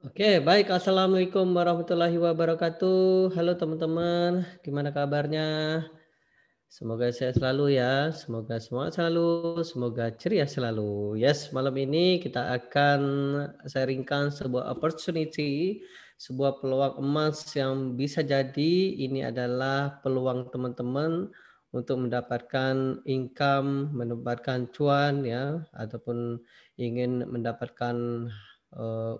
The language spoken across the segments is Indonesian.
Oke, baik. Assalamualaikum warahmatullahi wabarakatuh. Halo teman-teman, gimana kabarnya? Semoga sehat selalu ya, semoga semangat selalu, semoga ceria selalu. Yes, malam ini kita akan sharingkan sebuah opportunity, sebuah peluang emas yang bisa jadi ini adalah peluang teman-teman untuk mendapatkan income, mendapatkan cuan ya, ataupun ingin mendapatkan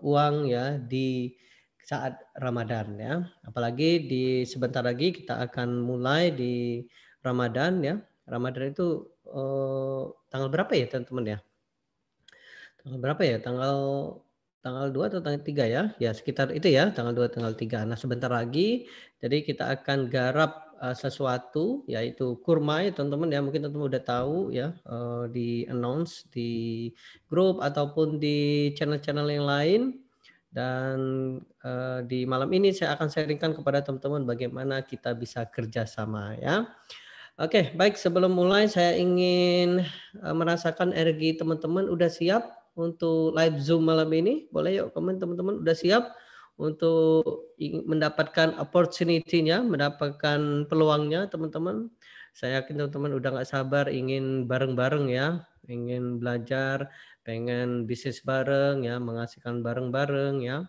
uang ya di saat Ramadan ya. Apalagi di sebentar lagi kita akan mulai di Ramadan ya. Ramadan itu tanggal berapa ya teman-teman ya? Tanggal berapa ya? Tanggal tanggal 2 atau tanggal 3 ya? Ya sekitar itu ya, tanggal 2 tanggal 3. Nah, sebentar lagi jadi kita akan garap sesuatu yaitu kurma ya teman-teman ya. Mungkin teman-teman udah tahu ya, di announce di grup ataupun di channel-channel yang lain dan di malam ini saya akan sharingkan kepada teman-teman bagaimana kita bisa kerjasama ya. Oke, baik sebelum mulai saya ingin merasakan energi teman-teman udah siap untuk live Zoom malam ini? Boleh yuk komen teman-teman udah siap untuk mendapatkan opportunity-nya, mendapatkan peluangnya teman-teman. Saya yakin teman-teman udah nggak sabar ingin bareng-bareng ya, ingin belajar, pengen bisnis bareng ya, menghasilkan bareng-bareng ya.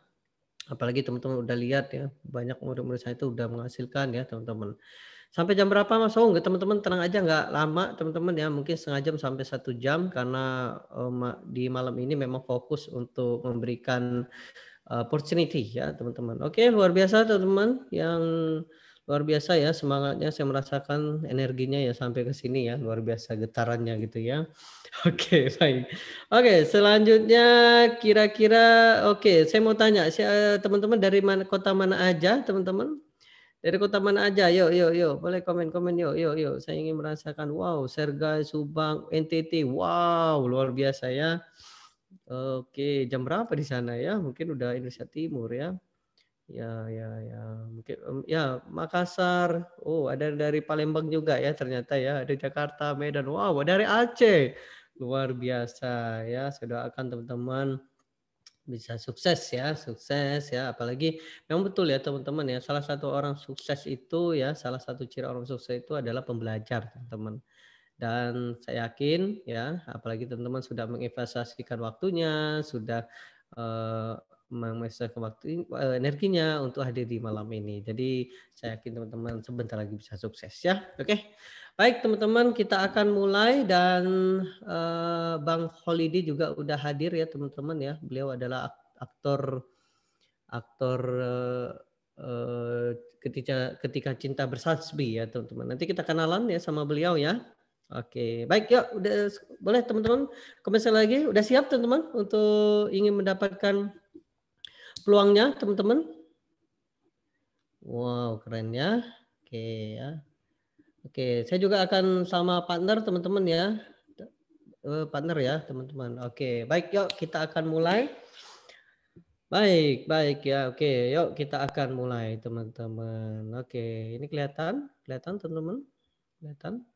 Apalagi teman-teman udah lihat ya, banyak murid-murid saya itu udah menghasilkan ya teman-teman. Sampai jam berapa Mas? Oh enggak teman-teman tenang aja nggak lama teman-teman ya mungkin setengah jam sampai 1 jam karena di malam ini memang fokus untuk memberikan opportunity ya teman-teman. Oke luar biasa teman-teman yang luar biasa ya semangatnya saya merasakan energinya ya sampai ke sini ya luar biasa getarannya gitu ya. Oke baik. Oke selanjutnya kira-kira oke saya mau tanya teman-teman dari mana kota mana aja teman-teman? Dari kota mana aja? Yuk yuk yuk, boleh komen-komen yuk yuk yuk. Saya ingin merasakan, wow, Sergai, Subang, NTT, wow, luar biasa ya. Oke, jam berapa di sana ya? Mungkin udah Indonesia Timur ya. Ya ya ya, mungkin ya Makassar. Oh, ada dari Palembang juga ya ternyata ya. Ada Jakarta, Medan. Wow, dari Aceh. Luar biasa ya. Saya doakan teman-teman bisa sukses ya, apalagi memang betul ya teman-teman ya, salah satu orang sukses itu ya, salah satu ciri orang sukses itu adalah pembelajar teman-teman. Dan saya yakin ya, apalagi teman-teman sudah menginvestasikan waktunya, sudah eh, menginvestasikan energinya untuk hadir di malam ini. Jadi saya yakin teman-teman sebentar lagi bisa sukses ya. Oke. Baik teman-teman, kita akan mulai dan Bang Holidi juga udah hadir ya teman-teman ya. Beliau adalah aktor aktor ketika cinta bersasbi ya teman-teman. Nanti kita kenalan ya sama beliau ya. Oke, baik yuk udah boleh teman-teman komentar lagi. Udah siap teman-teman untuk ingin mendapatkan peluangnya teman-teman? Wow, keren ya. Oke ya. Oke, saya juga akan sama partner teman-teman ya. Partner ya teman-teman. Oke, baik yuk kita akan mulai. Baik, baik ya. Oke, yuk kita akan mulai teman-teman. Oke, ini kelihatan? Kelihatan teman-teman? Kelihatan?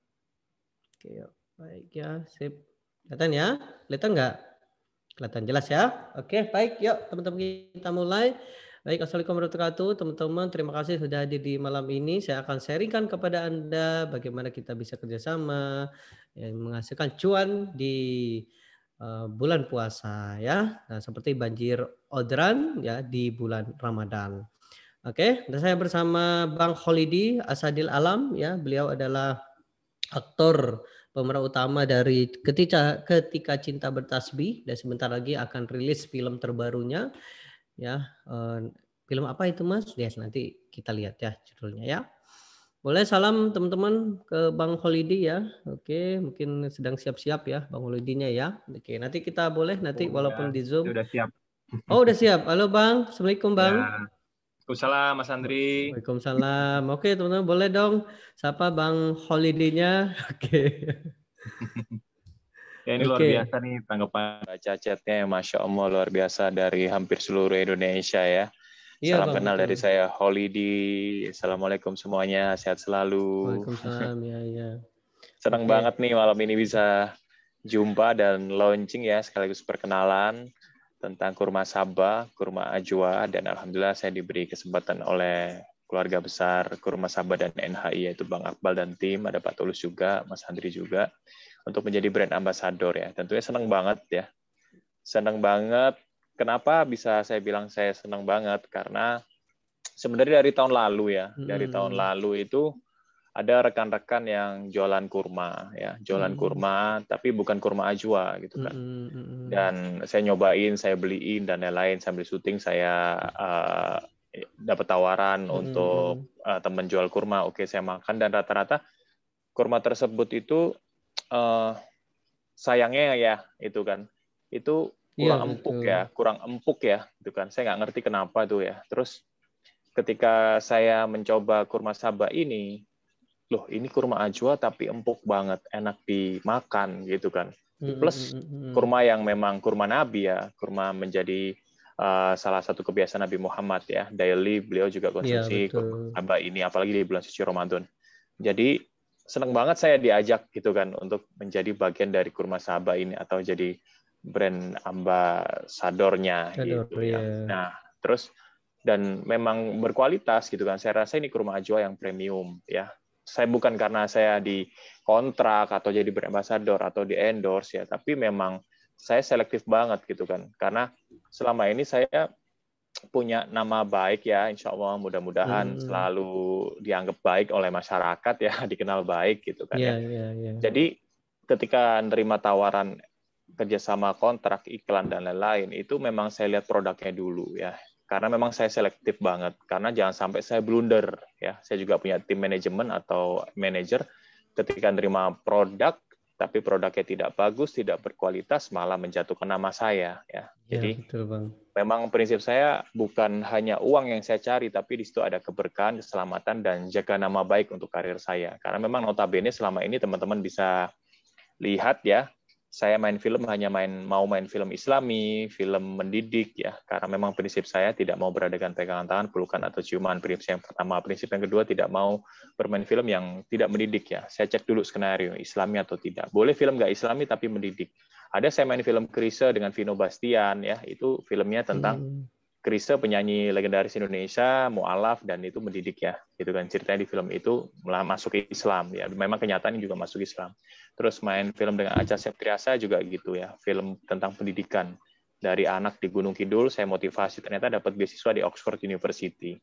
Oke, yuk. Baik ya, sip. Kelihatan ya? Kelihatan nggak? Kelihatan jelas ya? Oke, baik. Yuk teman-teman kita mulai. Baik, assalamualaikum warahmatullahi wabarakatuh. Teman-teman, terima kasih sudah hadir di malam ini. Saya akan sharingkan kepada Anda bagaimana kita bisa kerjasama yang menghasilkan cuan di bulan puasa ya. Nah, seperti banjir orderan ya di bulan Ramadan. Oke, dan saya bersama Bang Holidi Asadil Alam ya. Beliau adalah aktor pemeran utama dari Ketika Cinta Bertasbih dan sebentar lagi akan rilis film terbarunya ya. Film apa itu Mas? Yes, nanti kita lihat ya judulnya ya. Boleh salam teman-teman ke Bang Holidi ya. Oke, mungkin sedang siap-siap ya Bang Holidinya ya. Oke, nanti kita boleh nanti walaupun di Zoom. Sudah siap. Oh, udah siap. Halo Bang, Assalamualaikum Bang. Ya, Waalaikumsalam Mas Andri. Waalaikumsalam. Oke, teman-teman boleh dong sapa Bang Holidinya. Oke. Ya ini luar Oke. biasa nih tanggapan baca chatnya, Masya Allah luar biasa dari hampir seluruh Indonesia ya. Iya Salam Bang, kenal betul. dari saya Holidi. Assalamualaikum semuanya, sehat selalu. Waalaikumsalam ya ya. Senang Oke. banget nih malam ini bisa jumpa dan launching ya sekaligus perkenalan. tentang kurma Sabah, kurma Ajwa, dan alhamdulillah saya diberi kesempatan oleh keluarga besar Kurma Sabah dan NHI, yaitu Bang Akbal dan tim, ada Pak Tulus juga, Mas Handri juga, untuk menjadi brand ambassador ya. Tentunya senang banget ya. Senang banget. Kenapa bisa saya bilang saya senang banget? Karena sebenarnya dari tahun lalu ya, dari tahun lalu itu ada rekan-rekan yang jualan kurma ya, jualan kurma tapi bukan kurma Ajwa gitu kan. Dan saya nyobain, saya beliin dan lain-lain, sambil syuting saya dapat tawaran untuk teman jual kurma. Oke, saya makan dan rata-rata kurma tersebut itu sayangnya ya itu kan. Itu kurang empuk ya gitu kan. Saya nggak ngerti kenapa tuh ya. Terus ketika saya mencoba kurma Sabah ini, loh ini kurma Ajwa tapi empuk banget, enak dimakan gitu kan. Plus kurma yang memang kurma Nabi ya, kurma menjadi salah satu kebiasaan Nabi Muhammad ya. Daily beliau juga konsumsi kurma Sabah ini, apalagi di bulan suci Ramadan. Jadi senang banget saya diajak gitu kan untuk menjadi bagian dari kurma Sabah ini atau jadi brand ambasadornya gitu ya. Nah, terus dan memang berkualitas gitu kan. Saya rasa ini kurma Ajwa yang premium ya. Saya bukan karena saya dikontrak atau jadi brand ambassador atau di endorse ya, tapi memang saya selektif banget gitu kan. Karena selama ini saya punya nama baik ya, insya Allah mudah-mudahan selalu dianggap baik oleh masyarakat ya, dikenal baik gitu kan ya. Jadi ketika menerima tawaran kerjasama kontrak, iklan dan lain-lain, itu memang saya lihat produknya dulu ya. Karena memang saya selektif banget. Karena jangan sampai saya blunder ya. Saya juga punya tim manajemen atau manajer. Ketika menerima produk, tapi produknya tidak bagus, tidak berkualitas, malah menjatuhkan nama saya ya. Jadi betul, Bang. Memang prinsip saya bukan hanya uang yang saya cari, tapi di situ ada keberkahan, keselamatan, dan jaga nama baik untuk karir saya. Karena memang notabene selama ini teman-teman bisa lihat ya, saya main film hanya mau main film Islami, film mendidik ya. Karena memang prinsip saya tidak mau beradakan pegangan tangan, pelukan atau ciuman. Prinsip yang pertama. Prinsip yang kedua, tidak mau bermain film yang tidak mendidik ya. Saya cek dulu skenario Islami atau tidak. Boleh film nggak Islami tapi mendidik. Ada saya main film Chrisye dengan Vino Bastian ya, itu filmnya tentang Chrisye, penyanyi legendaris Indonesia, mualaf dan itu mendidik ya. Gitu kan ceritanya di film itu masuk ke Islam ya. Memang kenyataannya juga masuk Islam. Terus main film dengan Acha Septriasa juga gitu ya, film tentang pendidikan. Dari anak di Gunung Kidul, saya motivasi, ternyata dapat beasiswa di Oxford University.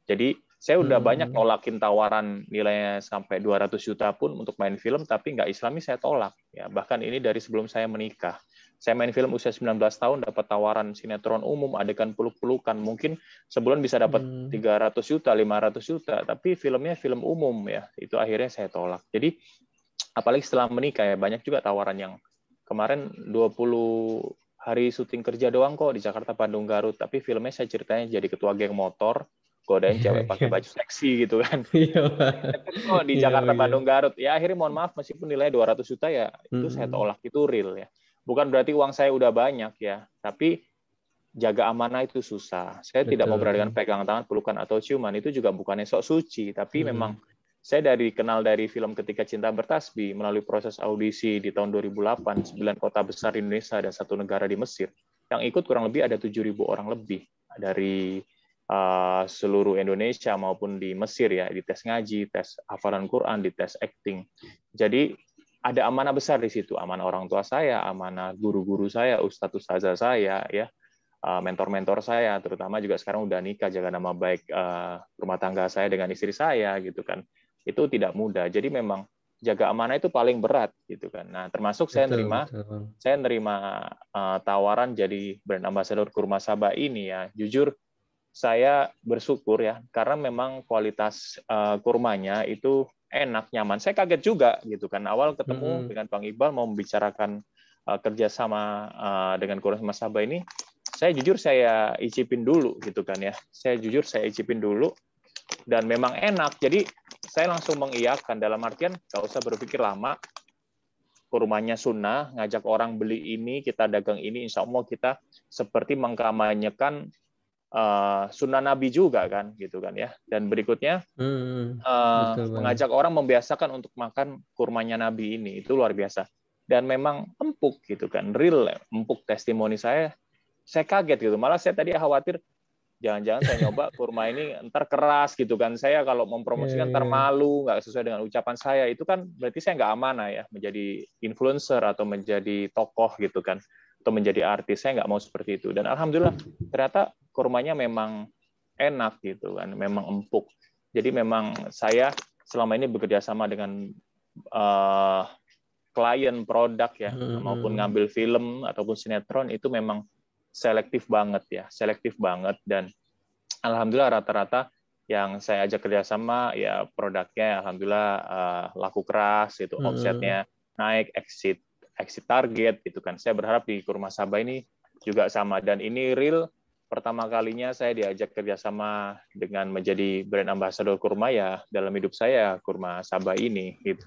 Jadi saya udah banyak nolakin tawaran nilainya sampai 200 juta pun untuk main film, tapi nggak Islami saya tolak. Ya, bahkan ini dari sebelum saya menikah. Saya main film usia 19 tahun, dapat tawaran sinetron umum, adegan peluk-pelukan. Mungkin sebulan bisa dapat 300 juta, 500 juta, tapi filmnya film umum ya. Itu akhirnya saya tolak. Jadi apalagi setelah menikah ya, banyak juga tawaran yang kemarin 20 hari syuting kerja doang kok di Jakarta, Bandung, Garut, tapi filmnya saya ceritanya jadi ketua geng motor, godain cewek pakai baju seksi gitu kan. Deket kok di Jakarta, Bandung, Garut. Ya akhirnya mohon maaf, meskipun nilainya 200 juta ya, itu saya tolak, itu real ya. Bukan berarti uang saya udah banyak ya, tapi jaga amanah itu susah. Saya tidak mau berada dengan pegangan tangan, pelukan atau ciuman, itu juga bukannya sok suci, tapi memang saya kenal dari film Ketika Cinta Bertasbih melalui proses audisi di tahun 2008, 9 kota besar di Indonesia dan 1 negara di Mesir. Yang ikut kurang lebih ada 7.000 orang lebih dari seluruh Indonesia maupun di Mesir ya, di tes ngaji, tes hafalan Quran, di tes acting. Jadi ada amanah besar di situ, amanah orang tua saya, amanah guru-guru saya, ustadz-ustazah saya ya, mentor-mentor saya, terutama juga sekarang udah nikah, jaga nama baik rumah tangga saya dengan istri saya gitu kan. Itu tidak mudah. Jadi memang jaga amanah itu paling berat gitu kan. Nah, termasuk saya nerima tawaran jadi brand ambassador Kurma Sabah ini ya. Jujur saya bersyukur ya, karena memang kualitas kurmanya itu enak, nyaman. Saya kaget juga gitu kan. Awal ketemu dengan Bang Iqbal mau membicarakan kerjasama dengan Kurma Sabah ini, saya jujur saya icipin dulu gitu kan ya. Saya icipin dulu dan memang enak. Jadi saya langsung mengiyakan, dalam artian nggak usah berpikir lama. Kurmanya sunnah, ngajak orang beli ini, kita dagang ini, insya Allah kita seperti mengkampanyekan sunnah Nabi juga kan, gitu kan ya. Dan berikutnya mengajak orang membiasakan untuk makan kurmanya Nabi ini, itu luar biasa. Dan memang empuk gitu kan, real empuk. Testimoni saya saya kaget gitu. Malah saya tadi khawatir jangan-jangan saya nyoba kurma ini ntar keras gitu kan. Saya kalau mempromosikan ntar malu, nggak sesuai dengan ucapan saya. Itu kan berarti saya nggak amanah ya, menjadi influencer atau menjadi tokoh gitu kan. Atau menjadi artis. Saya nggak mau seperti itu. Dan alhamdulillah ternyata kurmanya memang enak gitu kan, memang empuk. Jadi memang saya selama ini bekerja sama dengan klien produk ya, maupun ngambil film ataupun sinetron itu memang selektif banget ya, selektif banget. Dan alhamdulillah rata-rata yang saya ajak kerjasama ya produknya alhamdulillah laku keras itu, omsetnya naik, exit target gitu kan. Saya berharap di Kurma Sabah ini juga sama, dan ini real pertama kalinya saya diajak kerjasama dengan menjadi brand ambassador kurma ya dalam hidup saya, Kurma Sabah ini gitu.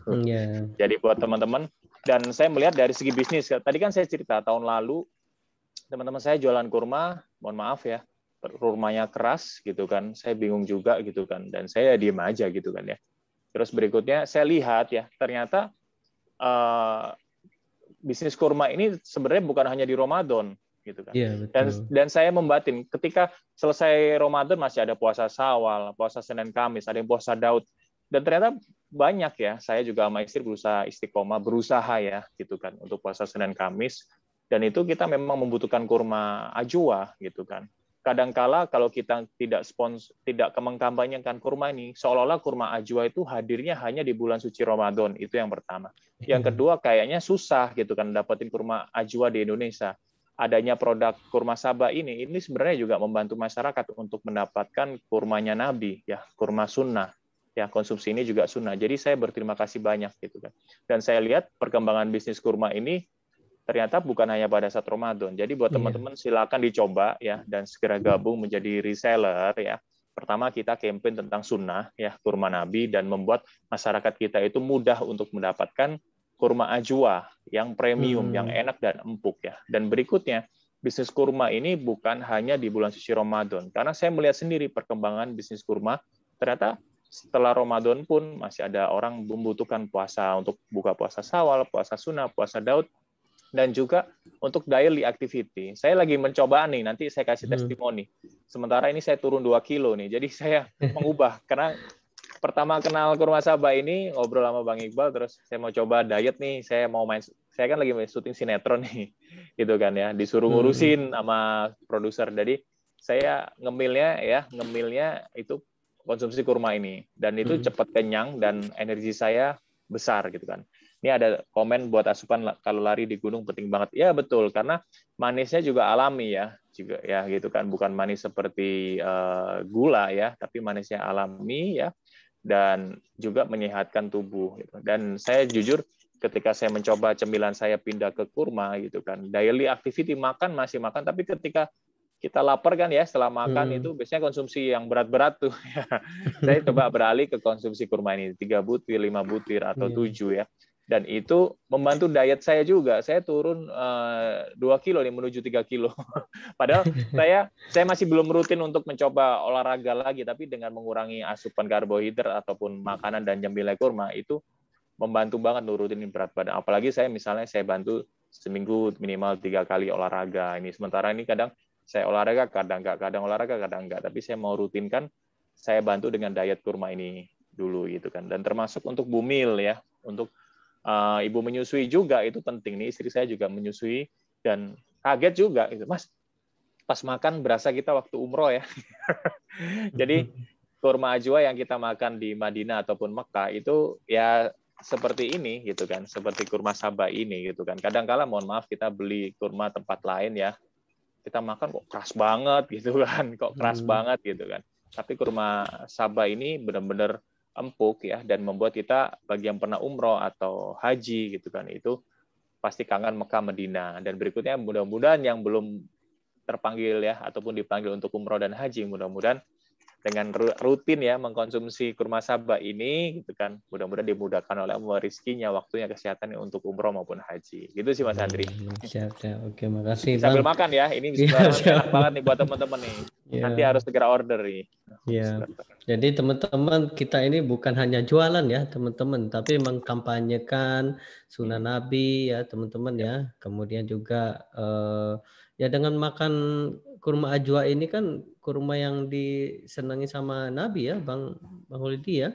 Jadi buat teman-teman, dan saya melihat dari segi bisnis, tadi kan saya cerita tahun lalu teman-teman saya jualan kurma, mohon maaf ya, kurmanya keras gitu kan, saya bingung juga gitu kan, dan saya diem aja gitu kan ya. Terus berikutnya saya lihat ya, ternyata bisnis kurma ini sebenarnya bukan hanya di Ramadan gitu kan. Dan saya membatin ketika selesai Ramadan masih ada puasa Syawal, puasa Senin Kamis, ada yang puasa Daud. Dan ternyata banyak ya, saya juga sama istri berusaha istiqomah, berusaha ya gitu kan untuk puasa Senin Kamis. Dan itu kita memang membutuhkan kurma ajwa gitu kan. Kadangkala kalau kita tidak mengkampanyekan kurma ini, seolah-olah kurma ajwa itu hadirnya hanya di bulan suci Ramadan. Itu yang pertama. Yang kedua, kayaknya susah gitu kan dapetin kurma ajwa di Indonesia. Adanya produk Kurma Sabah ini sebenarnya juga membantu masyarakat untuk mendapatkan kurmanya Nabi, ya, kurma sunnah. Ya, konsumsi ini juga sunnah. Jadi saya berterima kasih banyak gitu kan. Dan saya lihat perkembangan bisnis kurma ini ternyata bukan hanya pada saat Ramadan. Jadi buat teman-teman silakan dicoba ya, dan segera gabung menjadi reseller ya. Pertama kita campaign tentang sunnah ya, kurma Nabi, dan membuat masyarakat kita itu mudah untuk mendapatkan kurma ajwa yang premium, yang enak dan empuk ya. Dan berikutnya, bisnis kurma ini bukan hanya di bulan suci Ramadan. Karena saya melihat sendiri perkembangan bisnis kurma, ternyata setelah Ramadan pun masih ada orang membutuhkan puasa untuk buka puasa Syawal, puasa Sunnah, puasa Daud, dan juga untuk daily activity. Saya lagi mencoba nih, nanti saya kasih testimoni. Sementara ini saya turun 2 kilo nih, jadi saya mengubah. Karena pertama kenal Kurma Sabah ini, ngobrol sama Bang Iqbal, terus saya mau coba diet nih, saya kan lagi syuting sinetron nih, gitu kan ya, disuruh ngurusin sama produser. Jadi saya ngemilnya itu konsumsi kurma ini, dan itu cepat kenyang dan energi saya besar gitu kan. Ini ada komen buat asupan kalau lari di gunung penting banget. Ya betul, karena manisnya juga alami ya, juga ya gitu kan, bukan manis seperti gula ya, tapi manisnya alami ya, dan juga menyehatkan tubuh. Gitu. Dan saya jujur ketika saya mencoba cemilan saya pindah ke kurma gitu kan, daily activity masih makan, tapi ketika kita lapar kan ya setelah makan itu biasanya konsumsi yang berat-berat tuh. Saya coba beralih ke konsumsi kurma ini 3 butir, 5 butir atau 7 ya. Dan itu membantu diet saya juga. Saya turun 2 kilo nih menuju 3 kilo. Padahal saya masih belum rutin untuk mencoba olahraga lagi, tapi dengan mengurangi asupan karbohidrat ataupun makanan dan cemilan kurma itu membantu banget nurutin berat badan. Apalagi saya bantu seminggu minimal 3 kali olahraga ini. Sementara ini kadang saya olahraga, kadang enggak, kadang olahraga, kadang enggak. Tapi saya mau rutinkan, saya bantu dengan diet kurma ini dulu gitu kan. Dan termasuk untuk bumil ya, untuk ibu menyusui juga itu penting nih. Istri saya juga menyusui dan kaget juga gitu. Mas, pas makan berasa kita waktu umroh ya. Jadi kurma ajwa yang kita makan di Madinah ataupun Mekah itu ya seperti ini gitu kan, seperti kurma Sabah ini gitu kan. Kadang-kala mohon maaf kita beli kurma tempat lain ya, kita makan kok keras banget gitu kan, kok keras banget gitu kan. Tapi kurma Sabah ini benar-benar empuk ya, dan membuat kita bagi yang pernah umroh atau haji gitu kan, itu pasti kangen Mekah Madinah. Dan berikutnya mudah-mudahan yang belum terpanggil ya ataupun dipanggil untuk umroh dan haji, mudah-mudahan dengan rutin ya mengkonsumsi kurma Sabah ini gitu kan, mudah-mudahan dimudahkan oleh Allah rezekinya, waktunya, kesehatannya untuk umroh maupun haji. Gitu sih Mas Andri. Siap. Oke, makasih Bang. Sambil makan ya, ini enak banget nih buat teman-teman nih. Nanti harus segera order nih. Iya. Jadi teman-teman, kita ini bukan hanya jualan ya teman-teman, tapi mengkampanyekan sunnah Nabi ya teman-teman ya. Kemudian juga Ya dengan makan kurma ajwa ini kan kurma yang disenangi sama Nabi ya, Bang Holidi ya.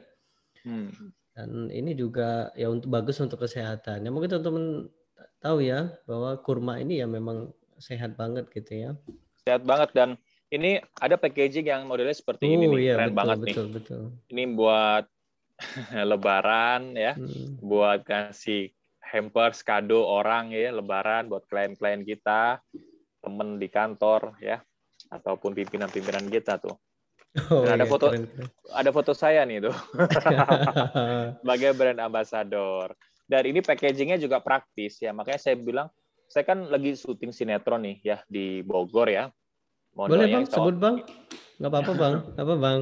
Dan ini juga ya bagus untuk kesehatan. Ya mungkin teman-teman tahu ya bahwa kurma ini ya memang sehat banget gitu ya. Sehat banget, dan ini ada packaging yang modelnya seperti ini nih, iya, keren betul, banget betul, nih. betul. Ini buat Lebaran ya, buat kasih hampers kado orang ya, Lebaran buat klien-klien kita, temen di kantor ya, ataupun pimpinan-pimpinan kita tuh. Oh Dan iya, keren. ada foto saya nih tuh sebagai brand ambassador. Dan ini packagingnya juga praktis ya, makanya saya bilang saya kan lagi syuting sinetron nih ya di Bogor ya. Mohon Boleh doanya Bang, sebut Bang. Nggak apa-apa Bang. Apa Bang?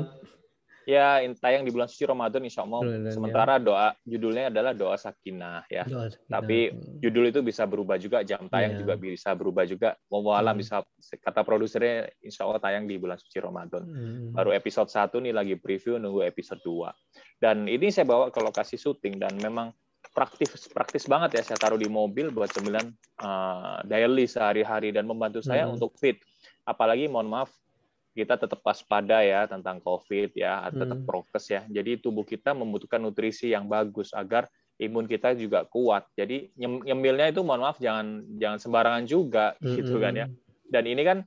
ya, tayang di bulan suci Ramadan insya Allah. Ya. Sementara judulnya adalah doa sakinah ya. Doa sakinah. Tapi judul itu bisa berubah juga, jam tayang juga bisa berubah juga. Mau alam bisa, kata produsernya insya Allah tayang di bulan suci Ramadan. Baru episode 1 nih lagi preview, nunggu episode 2. Dan ini saya bawa ke lokasi syuting dan memang praktis banget ya, saya taruh di mobil buat cemilan daily sehari-hari dan membantu saya untuk fit. Apalagi mohon maaf, kita tetap waspada ya tentang COVID ya, tetap prokes ya. Jadi tubuh kita membutuhkan nutrisi yang bagus agar imun kita juga kuat. Jadi nyemilnya itu mohon maaf jangan sembarangan juga gitu kan ya. Dan ini kan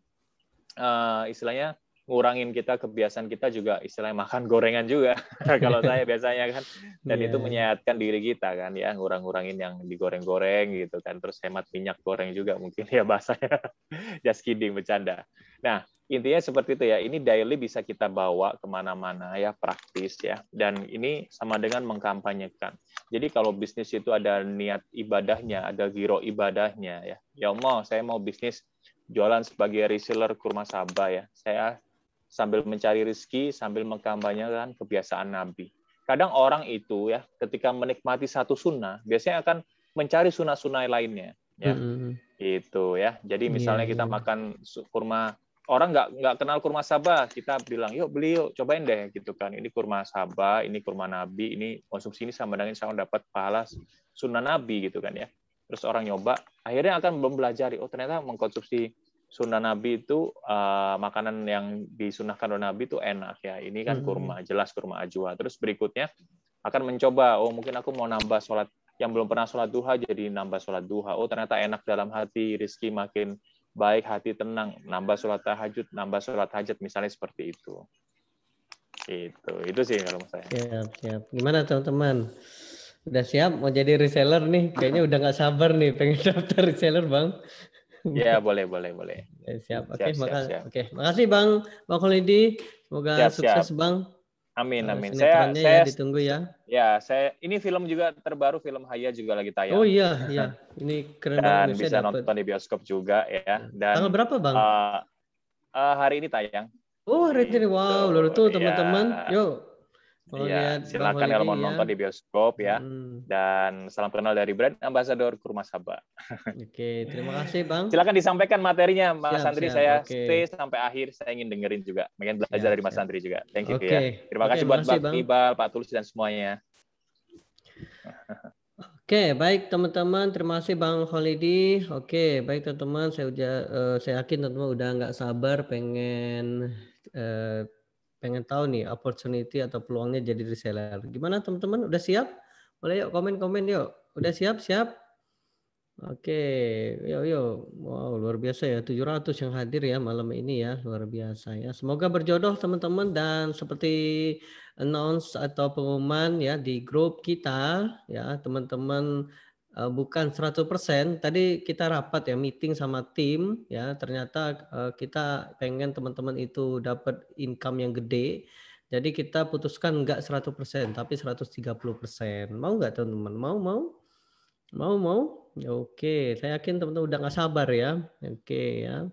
istilahnya ngurangin kita, kebiasaan kita juga istilahnya makan gorengan juga kalau saya biasanya kan, dan itu menyehatkan diri kita kan ya, ngurangin yang digoreng-goreng gitu kan, terus hemat minyak goreng juga mungkin ya bahasanya. Just kidding, bercanda. Nah intinya seperti itu ya, ini daily bisa kita bawa kemana-mana ya, praktis ya, dan ini sama dengan mengkampanyekan. Jadi kalau bisnis itu ada niat ibadahnya, ada giro ibadahnya ya Allah saya mau bisnis jualan sebagai reseller kurma Sabah ya, saya sambil mencari rezeki, sambil mengkampanyekan kebiasaan Nabi. Kadang orang itu ya, ketika menikmati satu sunnah, biasanya akan mencari sunnah-sunnah lainnya. Ya, itu ya. Jadi misalnya kita makan kurma, orang nggak kenal kurma Sabah, kita bilang yuk beli yuk, cobain deh gitu kan. Ini kurma Sabah, ini kurma Nabi, ini konsumsi ini sama dengan insya Allah dapat pahala sunnah Nabi gitu kan ya. Terus orang nyoba, akhirnya akan belajar, oh ternyata mengkonsumsi sunnah Nabi itu makanan yang disunahkan oleh Nabi itu enak ya. Ini kan kurma, jelas kurma ajwa. Terus berikutnya akan mencoba, oh mungkin aku mau nambah sholat, yang belum pernah sholat duha jadi nambah sholat duha. Oh ternyata enak dalam hati, rezeki makin baik, hati tenang, nambah sholat tahajud, nambah sholat hajat, misalnya seperti itu. Itu sih kalau menurut saya. Siap. Gimana teman-teman? Udah siap mau jadi reseller nih? Kayaknya udah nggak sabar nih pengen daftar reseller Bang. Ya boleh. Siap. Oke, makasih Bang Holidi. Semoga sukses Bang. Amin. Sinetronnya ya ditunggu ya. Ya, ini film juga terbaru, film Haya juga lagi tayang. Oh iya, ini keren banget. Dan bisa nonton di bioskop juga ya. Dan tanggal berapa Bang? Hari ini tayang. Oh hari ini, wow, lalu tuh teman-teman, yuk. Ya, silakan kalau mau nonton di bioskop ya. Dan salam kenal dari brand ambassador Kurma Sabah. Oke, terima kasih Bang. Silakan disampaikan materinya Mas Andri, saya stay sampai akhir, saya ingin dengerin juga, pengen belajar dari Mas Andri juga. Thank you ya. Terima kasih buat Bang Iqbal, Pak Tulus dan semuanya. Oke, baik teman-teman, terima kasih Bang Holidi. Oke, baik teman-teman, saya yakin teman-teman udah nggak sabar pengen tahu nih opportunity atau peluangnya jadi reseller. Gimana teman-teman? Udah siap? Boleh yuk komen-komen yuk. Udah siap? Oke, yuk. Wow, luar biasa ya. 700 yang hadir ya malam ini ya. Luar biasa ya. Semoga berjodoh teman-teman, dan seperti announce atau pengumuman ya di grup kita ya, teman-teman bukan 100%. Tadi kita rapat ya, meeting sama tim ya. Ternyata kita pengen teman-teman itu dapat income yang gede. Jadi kita putuskan enggak 100%, tapi 130%. Mau enggak teman-teman? Mau? Ya, oke, saya yakin teman-teman udah nggak sabar ya. Oke ya.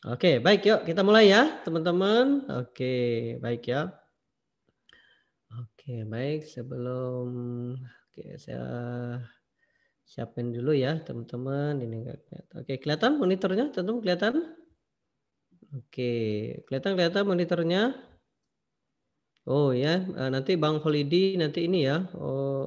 Oke, baik yuk kita mulai ya teman-teman. Oke, baik ya. Oke, baik, saya siapin dulu ya teman-teman. Ini enggak kelihatan. Oke, kelihatan monitornya teman-teman, kelihatan? Oke, kelihatan monitornya? Oh ya, nanti Bang Holidi nanti ini ya.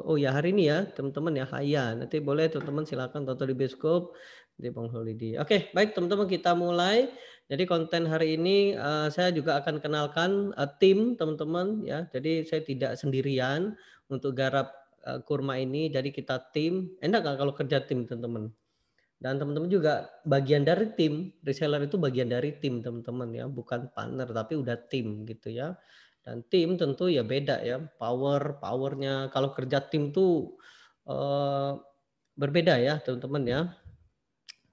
Oh ya hari ini ya teman-teman ya, Haya. Nanti boleh teman-teman silakan tonton di bioskop Di Bang Holidi. Oke, baik teman-teman kita mulai. Jadi konten hari ini saya juga akan kenalkan tim teman-teman ya. Jadi saya tidak sendirian untuk garap kurma ini. Jadi kita tim. Enak nggak kalau kerja tim teman-teman? Dan teman-teman juga bagian dari tim. Reseller itu bagian dari tim teman-teman ya, bukan partner tapi udah tim gitu ya. Dan tim tentu ya beda ya, powernya. Kalau kerja tim tuh berbeda ya teman-teman ya.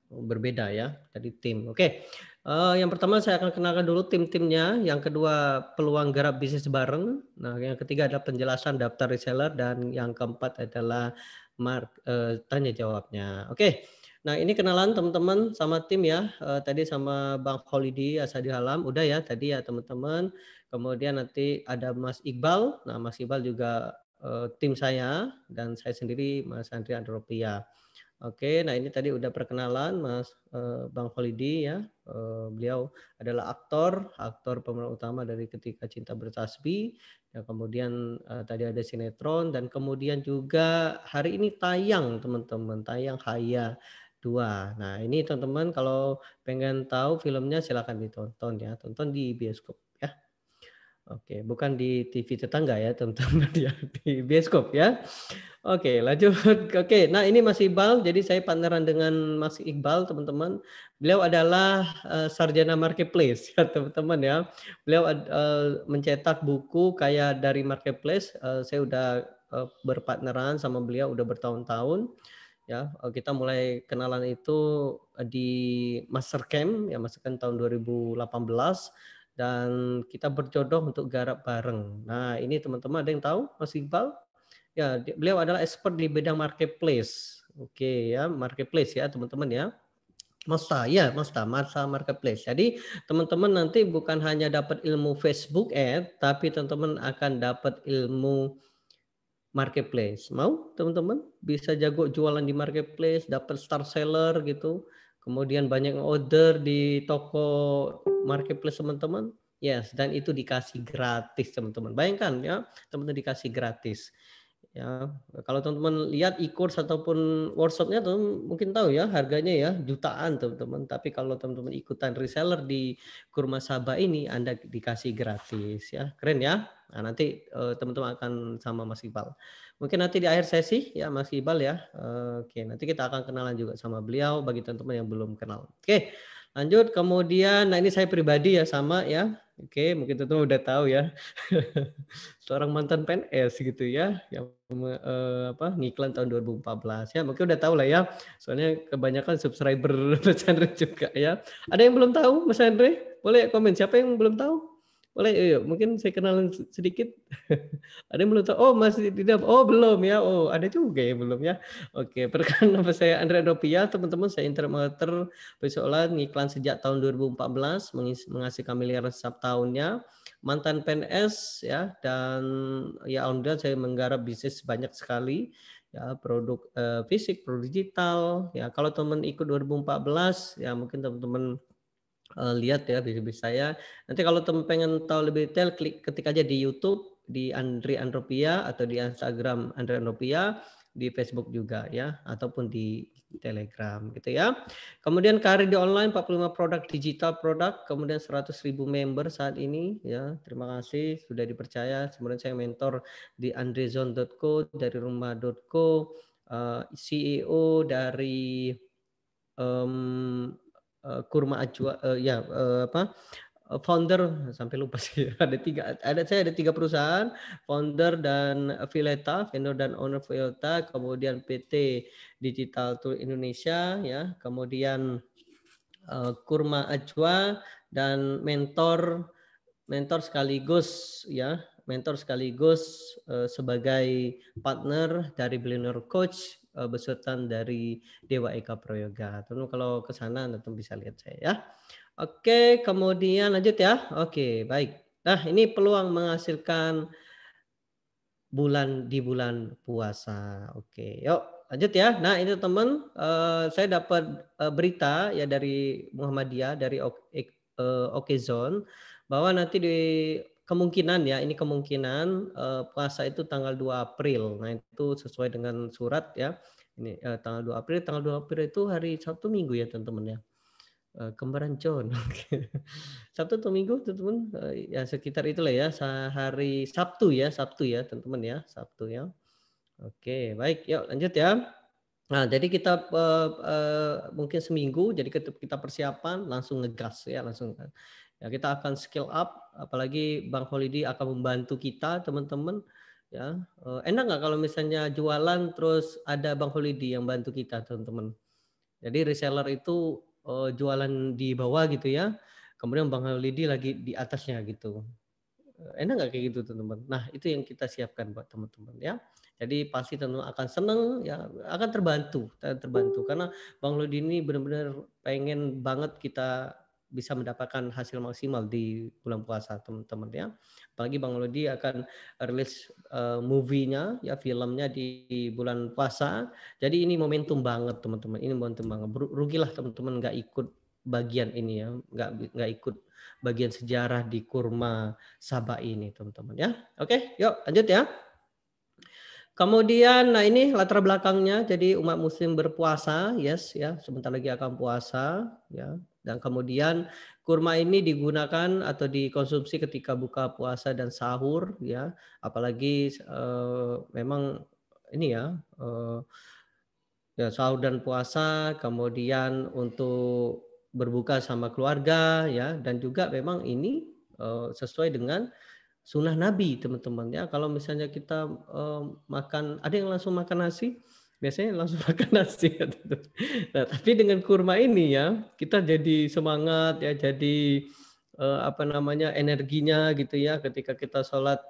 Berbeda ya dari tim. Oke, yang pertama saya akan kenalkan dulu tim-timnya. Yang kedua peluang garap bisnis bareng. Nah, yang ketiga adalah penjelasan daftar reseller dan yang keempat adalah tanya jawabnya. Oke, nah ini kenalan teman-teman sama tim ya. Tadi sama Bang Holidi Asadi Halam udah ya tadi ya teman-teman. Kemudian nanti ada Mas Iqbal. Nah Mas Iqbal juga tim saya dan saya sendiri Mas Andri Andropia. Oke, nah ini tadi udah perkenalan Mas Bang Holidi ya. Beliau adalah aktor pemeran utama dari Ketika Cinta Bertasbih. Ya, kemudian tadi ada sinetron dan kemudian juga hari ini tayang teman-teman, tayang Haya 2. Nah, ini teman-teman kalau pengen tahu filmnya silakan ditonton ya, tonton di bioskop ya. Oke, bukan di TV tetangga ya teman-teman ya, di bioskop ya. Oke, lanjut. Oke, nah ini Mas Iqbal. Jadi saya partneran dengan Mas Iqbal, teman-teman. Beliau adalah sarjana marketplace ya, teman-teman ya. Beliau mencetak buku kayak dari marketplace. Saya udah berpartneran sama beliau udah bertahun-tahun. Ya, kita mulai kenalan itu di Master Camp ya, Master Camp tahun 2018 dan kita berjodoh untuk garap bareng. Nah, ini teman-teman ada yang tahu Mas Iqbal? Ya, beliau adalah expert di bidang marketplace. Oke ya, marketplace ya teman-teman ya. Masa marketplace. Jadi teman-teman nanti bukan hanya dapat ilmu Facebook Ad, tapi teman-teman akan dapat ilmu marketplace. Mau teman-teman bisa jago jualan di marketplace, dapat star seller gitu. Kemudian banyak order di toko marketplace teman-teman. Yes, dan itu dikasih gratis teman-teman. Bayangkan ya, teman-teman dikasih gratis. Ya, kalau teman-teman lihat e-course ataupun workshopnya teman mungkin tahu ya harganya ya jutaan teman-teman. Tapi kalau teman-teman ikutan reseller di Kurma Sabah ini Anda dikasih gratis ya. Keren ya. Nah, nanti teman-teman akan sama Mas Iqbal. Mungkin nanti di akhir sesi ya Mas Iqbal ya. Oke, nanti kita akan kenalan juga sama beliau bagi teman-teman yang belum kenal. Oke, lanjut kemudian nah ini saya pribadi ya sama ya. Oke, mungkin teman-teman udah tahu ya. Seorang mantan PNS gitu ya yang ngiklan tahun 2014 ya mungkin udah tahu lah ya soalnya kebanyakan subscriber Mas Andre juga ya. Ada yang belum tahu Mas Andre? Boleh komen siapa yang belum tahu? Boleh yuk, mungkin saya kenalan sedikit. Ada yang belum tahu? Oh masih tidak? Oh belum ya? Oh ada juga yang belum ya? Oke, perkenalkan nama saya Andre Andropia, teman-teman saya internet marketer persoalan ngiklan sejak tahun 2014 menghasilkan miliaran setiap tahunnya. Mantan PNS ya dan ya alhamdulillah saya menggarap bisnis banyak sekali ya produk fisik, produk digital ya. Kalau teman ikut 2014 ya mungkin teman-teman lihat ya bisnis saya. Nanti kalau teman pengen tahu lebih detail ketik aja di YouTube di Andri Andropia atau di Instagram Andri Andropia, di Facebook juga ya ataupun di Telegram gitu ya. Kemudian karir di online 45 produk digital produk, kemudian 100.000 member saat ini ya. Terima kasih sudah dipercaya. Kemudian saya mentor di andrezone.co dari rumah.co, CEO dari Kurma Ajwa founder sampai lupa sih saya ada 3 perusahaan, founder dan vendor dan owner Violeta, kemudian PT Digital Tool Indonesia ya, kemudian Kurma Ajwa dan mentor sekaligus sebagai partner dari Billionaire Coach besutan dari Dewa Eka Prayoga. Tentu kalau ke sana tentu bisa lihat saya ya. Oke, kemudian lanjut ya. Oke, baik. Nah, ini peluang menghasilkan di bulan puasa. Oke, yuk lanjut ya. Nah, ini teman saya dapat berita ya dari Muhammadiyah dari Okezone bahwa nanti kemungkinan ya, ini kemungkinan puasa itu tanggal 2 April. Nah, itu sesuai dengan surat ya Ini tanggal 2 April, tanggal 2 April itu hari Sabtu Minggu ya teman-teman ya. Kembaran John. Oke. Sabtu atau Minggu teman-teman? Ya sekitar itulah ya, hari Sabtu ya teman-teman ya, Sabtu ya. Oke, baik, yuk lanjut ya. Nah, jadi kita mungkin seminggu, jadi kita persiapan langsung ngegas ya, langsung ya kita akan skill up, apalagi Bang Holiday akan membantu kita teman-teman ya. Enak nggak kalau misalnya jualan terus ada Bang Holiday yang bantu kita teman-teman? Jadi reseller itu jualan di bawah gitu ya, kemudian Bang Holiday lagi di atasnya gitu. Enak nggak kayak gitu teman-teman? Nah itu yang kita siapkan buat teman-teman ya. Jadi pasti teman-teman akan seneng ya, akan terbantu karena Bang Lodi ini benar-benar pengen banget kita bisa mendapatkan hasil maksimal di bulan puasa teman-teman ya. Apalagi Bang Lodi akan rilis movie-nya ya, filmnya di bulan puasa. Jadi ini momentum banget teman-teman. Ini momentum banget. Rugilah teman-teman nggak ikut bagian ini ya, nggak ikut bagian sejarah di kurma Sabah ini teman-teman ya. Oke, yuk lanjut ya. Kemudian, nah ini latar belakangnya, jadi umat muslim berpuasa, yes ya, sebentar lagi akan puasa ya. Dan kemudian kurma ini digunakan atau dikonsumsi ketika buka puasa dan sahur ya. Apalagi memang ini ya, ya sahur dan puasa, kemudian untuk berbuka sama keluarga ya, dan juga memang ini sesuai dengan sunnah Nabi teman-teman ya. Kalau misalnya kita makan, ada yang langsung makan nasi, biasanya langsung makan nasi. Nah, tapi dengan kurma ini ya, kita jadi semangat ya, jadi apa namanya energinya gitu ya, ketika kita sholat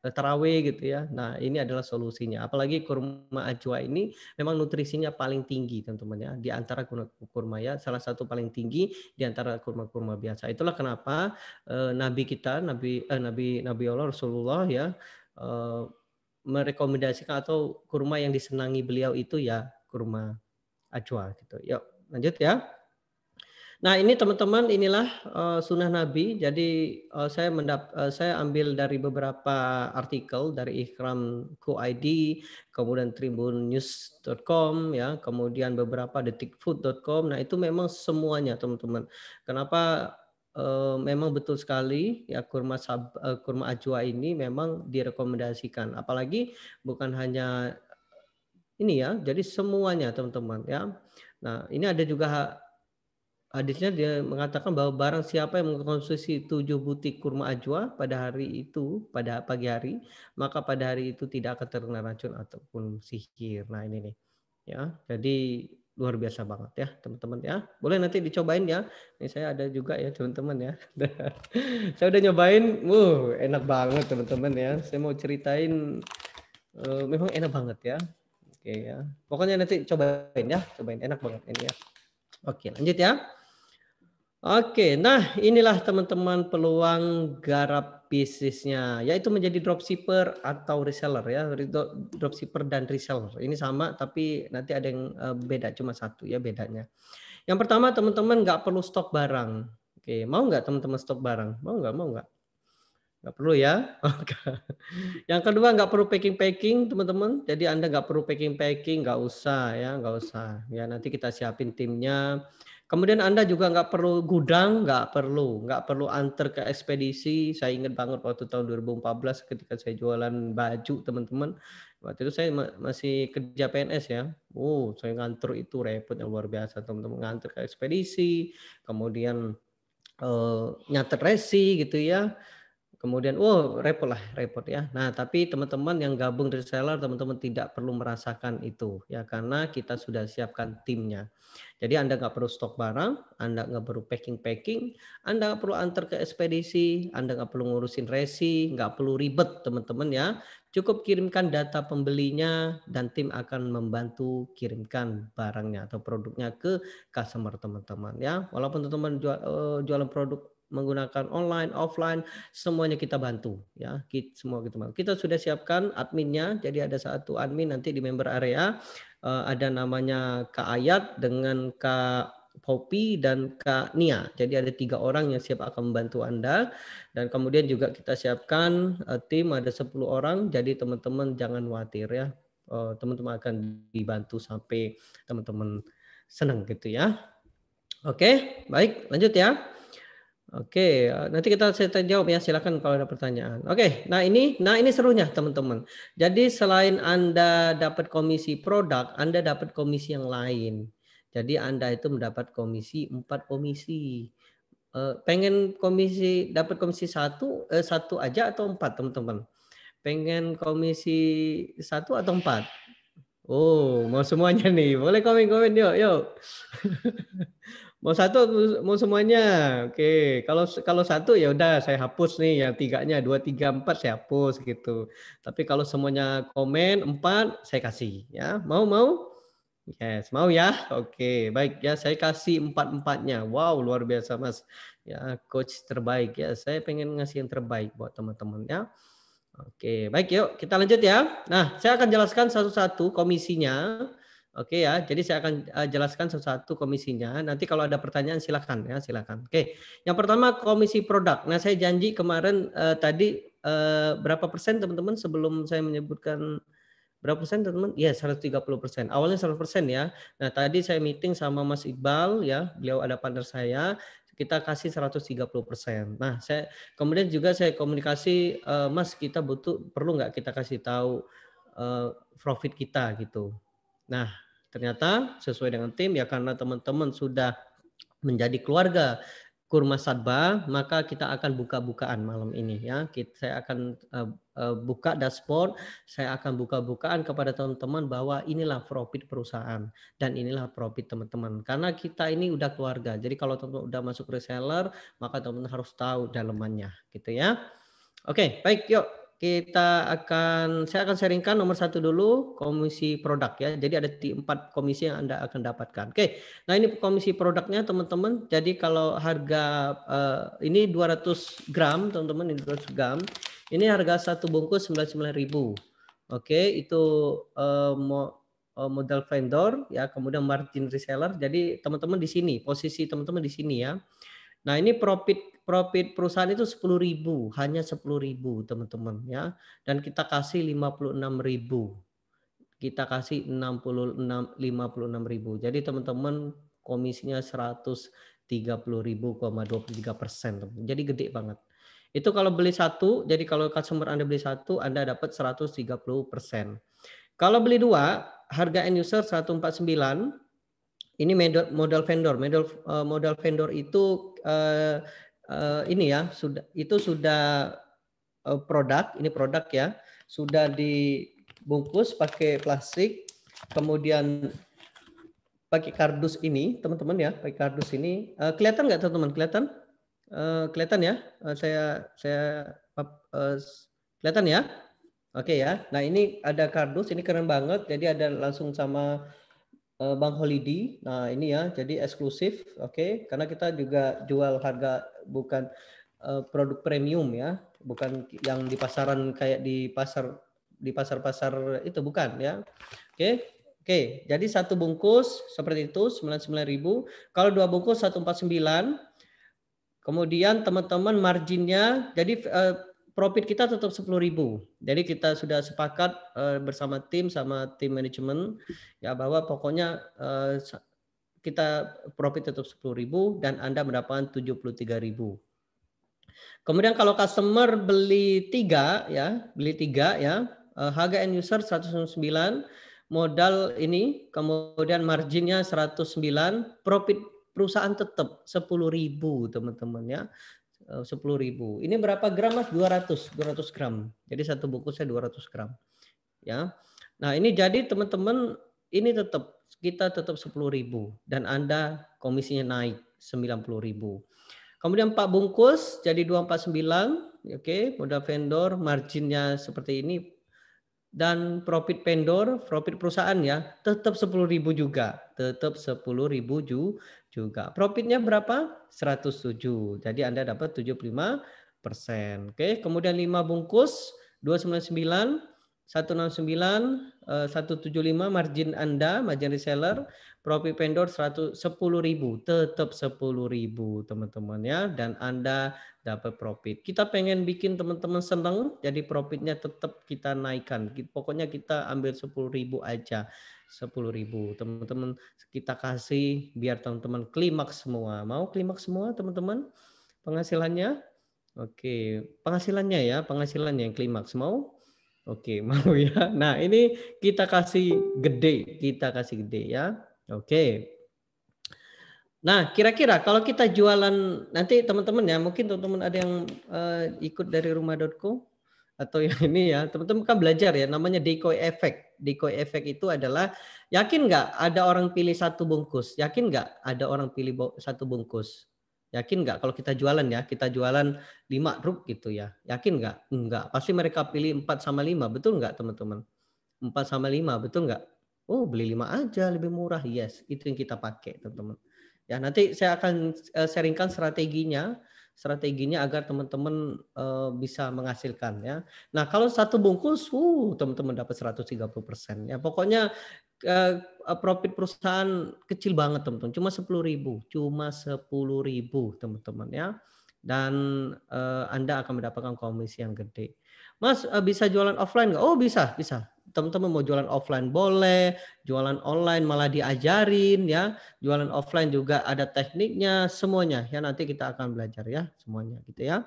tarawih gitu ya. Nah, ini adalah solusinya. Apalagi kurma ajwa ini memang nutrisinya paling tinggi teman-teman ya. Di antara kurma ya, salah satu paling tinggi di antara kurma-kurma biasa. Itulah kenapa Nabi kita, Nabi Allah Rasulullah ya merekomendasikan atau kurma yang disenangi beliau itu ya kurma ajwa gitu. Yuk, lanjut ya. Nah ini teman-teman inilah sunnah Nabi. Jadi saya ambil dari beberapa artikel dari Ihram.co.id, kemudian tribunnews.com ya, kemudian beberapa detikfood.com. Nah itu memang semuanya teman-teman. Kenapa memang betul sekali ya kurma ajwa ini memang direkomendasikan. Apalagi bukan hanya ini ya, jadi semuanya teman-teman ya. Nah ini ada juga hadisnya dia mengatakan bahwa barang siapa yang mengkonsumsi 7 butir kurma ajwa pada hari itu, pada pagi hari, maka pada hari itu tidak akan terkena racun ataupun sihir. Nah ini nih, ya. Jadi luar biasa banget ya teman-teman ya. Boleh nanti dicobain ya. Ini saya ada juga ya teman-teman ya. Saya udah nyobain, enak banget teman-teman ya. Saya mau ceritain, memang enak banget ya. Oke ya. Pokoknya nanti cobain ya, cobain enak banget ini ya. Oke lanjut ya. Oke, nah inilah teman-teman peluang garap bisnisnya, yaitu menjadi dropshipper atau reseller ya, dropshipper dan reseller. Ini sama tapi nanti ada yang beda, cuma satu ya bedanya. Yang pertama teman-teman nggak perlu stok barang. Oke, mau nggak teman-teman stok barang? Mau nggak? Mau nggak? Nggak perlu ya. Oke. Yang kedua nggak perlu packing-packing teman-teman. Jadi Anda nggak perlu packing-packing, nggak usah ya, nggak usah. Ya nanti kita siapin timnya. Kemudian Anda juga nggak perlu gudang, nggak perlu antar ke ekspedisi. Saya ingat banget waktu tahun 2014 ketika saya jualan baju teman-teman. Waktu itu saya masih kerja PNS ya. Saya nganter itu repotnya luar biasa teman-teman, nganter ke ekspedisi, kemudian nyatet resi gitu ya. Kemudian, repot ya. Nah, tapi teman-teman yang gabung reseller, teman-teman tidak perlu merasakan itu ya, karena kita sudah siapkan timnya. Jadi Anda nggak perlu stok barang, Anda nggak perlu packing-packing, Anda nggak perlu antar ke ekspedisi, Anda nggak perlu ngurusin resi, nggak perlu ribet teman-teman ya. Cukup kirimkan data pembelinya dan tim akan membantu kirimkan barangnya atau produknya ke customer teman-teman ya. Walaupun teman-teman jualan produk menggunakan online, offline, semuanya kita bantu ya. Semua kita bantu. Kita sudah siapkan adminnya. Jadi ada satu admin nanti di member area, ada namanya Kak Ayat dengan Kak Popi dan Kak Nia. Jadi ada 3 orang yang siap akan membantu Anda. Dan kemudian juga kita siapkan tim ada 10 orang. Jadi teman-teman jangan khawatir ya. teman-teman akan dibantu sampai teman-teman senang gitu ya. Oke, baik, lanjut ya. Oke, nanti saya jawab ya, silakan kalau ada pertanyaan. Oke, nah ini serunya teman-teman. Jadi selain Anda dapat komisi produk, Anda dapat komisi yang lain. Jadi Anda itu mendapat komisi 4 komisi. Pengen dapat komisi satu aja atau 4 teman-teman? Pengen komisi satu atau 4? Oh, mau semuanya nih. Boleh komen-komen yuk, yuk. Mau satu mau semuanya? Oke, kalau satu ya udah saya hapus nih yang tiganya, 2, 3, 4 saya hapus gitu. Tapi kalau semuanya komen 4 saya kasih ya. Mau? Yes, mau ya? Oke, baik ya saya kasih 4-4-nya. Wow, luar biasa Mas. Ya, coach terbaik ya. Saya pengen ngasih yang terbaik buat teman-teman ya. Oke, baik yuk kita lanjut ya. Nah, saya akan jelaskan satu-satu komisinya. Oke ya, jadi saya akan jelaskan satu-satu komisinya. Nanti kalau ada pertanyaan silakan ya, silakan. Oke, yang pertama komisi produk. Nah, saya janji kemarin tadi berapa persen teman-teman sebelum saya menyebutkan berapa persen teman-teman? Iya, 130%. Awalnya 100% ya. Nah, tadi saya meeting sama Mas Iqbal ya, beliau ada partner saya, kita kasih 130%. Nah, kemudian juga saya komunikasi, Mas kita perlu nggak kita kasih tahu profit kita gitu. Nah, ternyata sesuai dengan tim ya karena teman-teman sudah menjadi keluarga Kurma Sadba, maka kita akan buka-bukaan malam ini ya. Saya akan buka dashboard, saya akan buka-bukaan kepada teman-teman bahwa inilah profit perusahaan dan inilah profit teman-teman. Karena kita ini udah keluarga. Jadi kalau teman-teman udah masuk reseller, maka teman-teman harus tahu dalemannya gitu ya. Oke, baik yuk saya akan sharingkan nomor 1 dulu komisi produk ya. Jadi ada 4 komisi yang Anda akan dapatkan. Oke, nah ini komisi produknya teman-teman. Jadi kalau harga ini 200 gram teman-teman, ini 200 gram. Ini harga satu bungkus 99.000. Oke, itu modal vendor ya, kemudian margin reseller. Jadi teman-teman di sini, posisi teman-teman di sini ya. Nah, ini profit perusahaan itu 10.000, hanya 10.000 teman-teman ya. Dan kita kasih 56.000. Kita kasih 56.000. Jadi teman-teman komisinya 130.000,23%. Jadi gede banget. Itu kalau beli satu, jadi kalau customer Anda beli satu, Anda dapat 130%. Kalau beli dua, harga end user 149. Ini modal vendor. Modal vendor itu ini ya sudah produk. Ini produk ya, sudah dibungkus pakai plastik, kemudian pakai kardus ini, teman-teman ya, pakai kardus ini. Kelihatan nggak teman-teman? Kelihatan ya? Saya kelihatan ya? Oke ya. Nah ini ada kardus, ini keren banget. Jadi ada langsung sama Bang Holidi. Nah, ini ya, jadi eksklusif, oke. Karena kita juga jual harga bukan produk premium ya, bukan yang di pasaran kayak di pasar-pasar itu bukan ya. Oke. Oke, jadi satu bungkus seperti itu 99.000. Kalau dua bungkus 149. Kemudian teman-teman marginnya jadi profit kita tetap 10.000. Jadi kita sudah sepakat bersama tim manajemen ya bahwa pokoknya kita profit tetap 10.000 dan Anda mendapatkan 73.000. Kemudian kalau customer beli 3 ya, harga end user 109, modal ini, kemudian marginnya 109, profit perusahaan tetap 10.000 teman-teman ya. 10.000. Ini berapa gram Mas? 200 gram. Jadi satu bungkusnya 200 gram. Ya. Nah, ini jadi teman-teman ini kita tetap 10.000 dan Anda komisinya naik 90.000. Kemudian 4 bungkus jadi 249, oke, modal vendor, marginnya seperti ini dan profit vendor, profit perusahaan ya, tetap 10.000 juga, tetap 10.000 juga. Profitnya berapa? 107. Jadi Anda dapat 75%. Oke, kemudian 5 bungkus 299, 169, 175 margin Anda, margin reseller, profit vendor 10.000, tetap 10.000 teman-teman ya, dan Anda dapat profit. Kita pengen bikin teman-teman senang, jadi profitnya tetap kita naikkan. Pokoknya kita ambil 10.000 aja. 10.000 teman-teman kita kasih biar teman-teman klimaks semua. Mau klimaks semua teman-teman penghasilannya? Oke, penghasilannya ya, penghasilannya yang klimaks mau? Oke, mau ya. Nah, ini kita kasih gede ya. Oke. Nah, kira-kira kalau kita jualan nanti teman-teman ya, mungkin teman-teman ada yang ikut dari rumah.co atau yang ini ya, teman-teman kan belajar ya, namanya decoy effect. Decoy effect itu adalah, yakin nggak ada orang pilih satu bungkus? Yakin nggak ada orang pilih satu bungkus? Yakin nggak kalau kita jualan ya, kita jualan 5 truk gitu ya, yakin nggak? Enggak, pasti mereka pilih 4 sama 5, betul nggak teman-teman? 4 sama 5, betul nggak? Oh, beli 5 aja lebih murah, yes, itu yang kita pakai teman-teman. Ya, nanti saya akan sharingkan strateginya agar teman-teman bisa menghasilkan ya. Nah, kalau satu bungkus, teman-teman dapat 130%. Ya, pokoknya profit perusahaan kecil banget teman-teman, cuma 10.000, teman-teman ya. Dan Anda akan mendapatkan komisi yang gede. Mas, bisa jualan offline nggak? Oh, bisa. Teman-teman mau jualan offline boleh, jualan online malah diajarin ya. Jualan offline juga ada tekniknya, semuanya ya, nanti kita akan belajar ya semuanya gitu ya.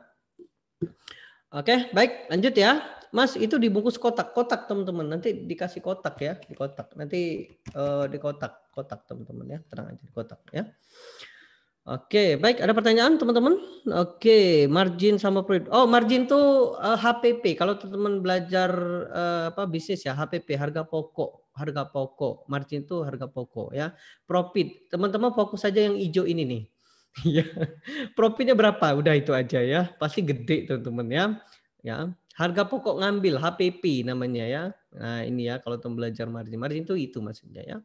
Oke, baik, lanjut ya. Mas, itu dibungkus kotak teman-teman. Nanti dikasih kotak ya, di kotak. Nanti di kotak teman-teman ya. Tenang aja, di kotak ya. Oke, baik, ada pertanyaan teman-teman? Oke, margin sama profit. Oh, margin tuh HPP. Kalau teman-teman belajar bisnis ya, HPP, harga pokok. Margin itu harga pokok ya. Profit, teman-teman fokus saja yang hijau ini nih. Ya, profitnya berapa? Udah itu aja ya. Pasti gede teman-teman ya. Ya, harga pokok ngambil HPP namanya ya. Nah, ini ya kalau teman belajar margin. Margin itu maksudnya ya.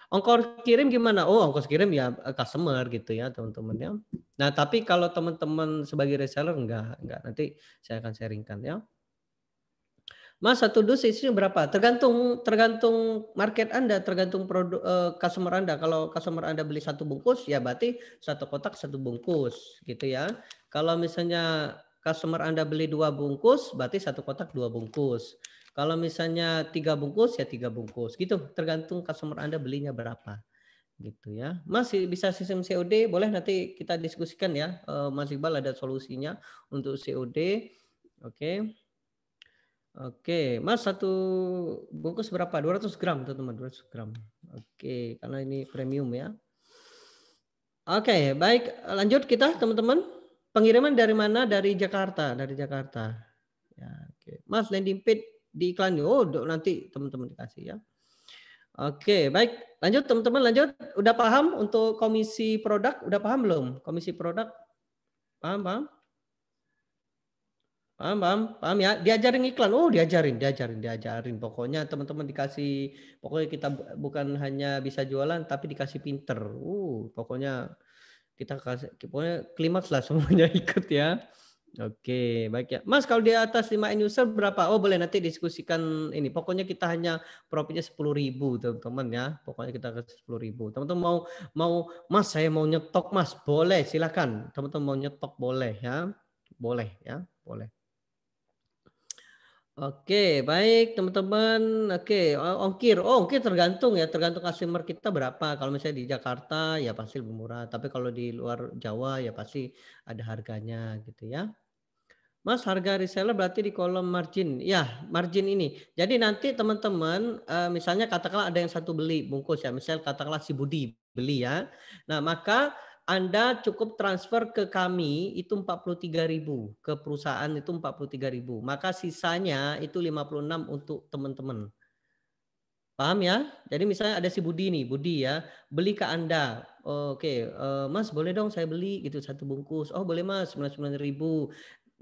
Ongkos kirim gimana? Oh, ongkos kirim ya customer gitu ya teman-teman ya. Nah, tapi kalau teman-teman sebagai reseller enggak. Nanti saya akan sharingkan ya. Mas, satu dus isinya berapa? Tergantung market Anda, tergantung produk customer Anda. Kalau customer Anda beli satu bungkus ya berarti satu kotak satu bungkus gitu ya. Kalau misalnya customer Anda beli 2 bungkus berarti satu kotak 2 bungkus. Kalau misalnya 3 bungkus ya 3 bungkus gitu, tergantung customer Anda belinya berapa gitu ya. Mas, bisa sistem COD, boleh nanti kita diskusikan ya. Mas Iqbal ada solusinya untuk COD. Oke. Oke, Mas, satu bungkus berapa? 200 gram teman-teman, 200 gram. Oke, karena ini premium ya. Oke, baik, lanjut kita teman-teman. Pengiriman dari mana? Dari Jakarta. Ya, oke. Mas, landing page di iklan. Oh, nanti teman-teman dikasih ya. Oke, baik. Lanjut teman-teman, lanjut. Udah paham untuk komisi produk? Udah paham belum? Komisi produk? Paham? Paham ya? Diajarin iklan. Oh, diajarin. Pokoknya teman-teman dikasih, pokoknya kita bukan hanya bisa jualan tapi dikasih pinter. Pokoknya kita kasih, pokoknya klimaks lah semuanya ikut ya. Oke, baik ya. Mas, kalau di atas 5 end user berapa? Oh, boleh nanti diskusikan ini. Pokoknya kita hanya profitnya 10.000 teman-teman ya. Pokoknya kita kasih 10.000. Teman-teman mau Mas, saya mau nyetok Mas, boleh silakan. Teman-teman mau nyetok boleh ya. Boleh ya, boleh. Oke, baik teman-teman. Oke, ongkir. Oh, ongkir tergantung ya, tergantung customer kita berapa. Kalau misalnya di Jakarta ya pasti lebih murah, tapi kalau di luar Jawa ya pasti ada harganya gitu ya. Mas, harga reseller berarti di kolom margin. Ya, margin ini. Jadi nanti teman-teman misalnya katakanlah ada yang satu beli bungkus ya, misalnya katakanlah si Budi beli ya. Nah, maka Anda cukup transfer ke kami itu 43.000, ke perusahaan itu 43.000. Maka sisanya itu 56 untuk teman-teman. Paham ya? Jadi misalnya ada si Budi nih, Budi ya, beli ke Anda. Oke, Mas, boleh dong saya beli gitu satu bungkus. Oh, boleh Mas, 99.000.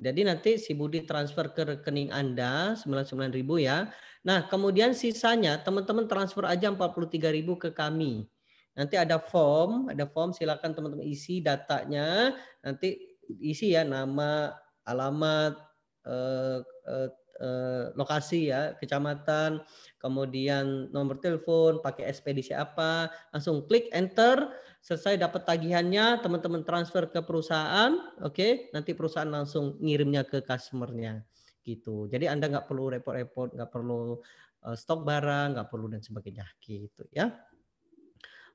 Jadi nanti si Budi transfer ke rekening Anda 99.000 ya. Nah, kemudian sisanya teman-teman transfer aja 43.000 ke kami. Nanti ada form silakan teman-teman isi datanya. Nanti isi ya nama, alamat, lokasi ya, kecamatan, kemudian nomor telepon, pakai ekspedisi apa, langsung klik enter, selesai dapat tagihannya, teman-teman transfer ke perusahaan, oke, nanti perusahaan langsung ngirimnya ke customer-nya gitu. Jadi Anda nggak perlu repot-repot, nggak perlu stok barang, nggak perlu dan sebagainya gitu ya.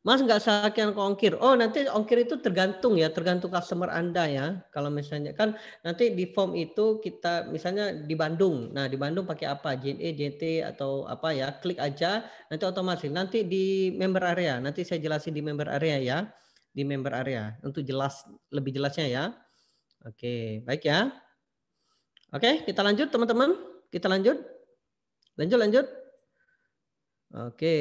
Mas nggak sekian ke ongkir. Oh nanti ongkir itu tergantung ya, tergantung customer Anda ya. Kalau misalnya kan nanti di form itu kita misalnya di Bandung. Nah di Bandung pakai apa? JNE, JT atau apa ya? Klik aja nanti otomatis. Nanti di member area. Nanti saya jelasin di member area ya. Di member area untuk jelas lebih jelasnya ya. Oke, baik ya. Oke, kita lanjut teman-teman. Kita lanjut. Lanjut. Oke.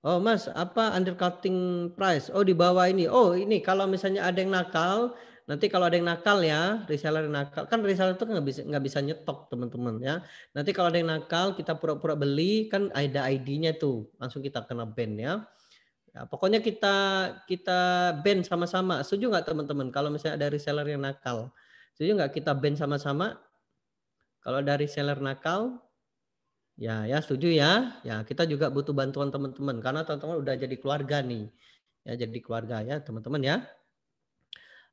Oh Mas, apa undercutting price? Oh di bawah ini. Oh ini kalau misalnya ada yang nakal, nanti kalau ada yang nakal ya, reseller yang nakal, kan reseller itu nggak bisa nyetok teman-teman ya. Nanti kalau ada yang nakal, kita pura-pura beli, kan ada ID-nya tuh, langsung kita kena ban ya. Ya, pokoknya kita ban sama-sama. Setuju nggak teman-teman? Kalau misalnya ada reseller yang nakal, setuju nggak kita ban sama-sama? Kalau dari reseller nakal, ya setuju ya. Ya, kita juga butuh bantuan teman-teman karena teman-teman udah jadi keluarga nih. Ya, jadi keluarga ya, teman-teman ya.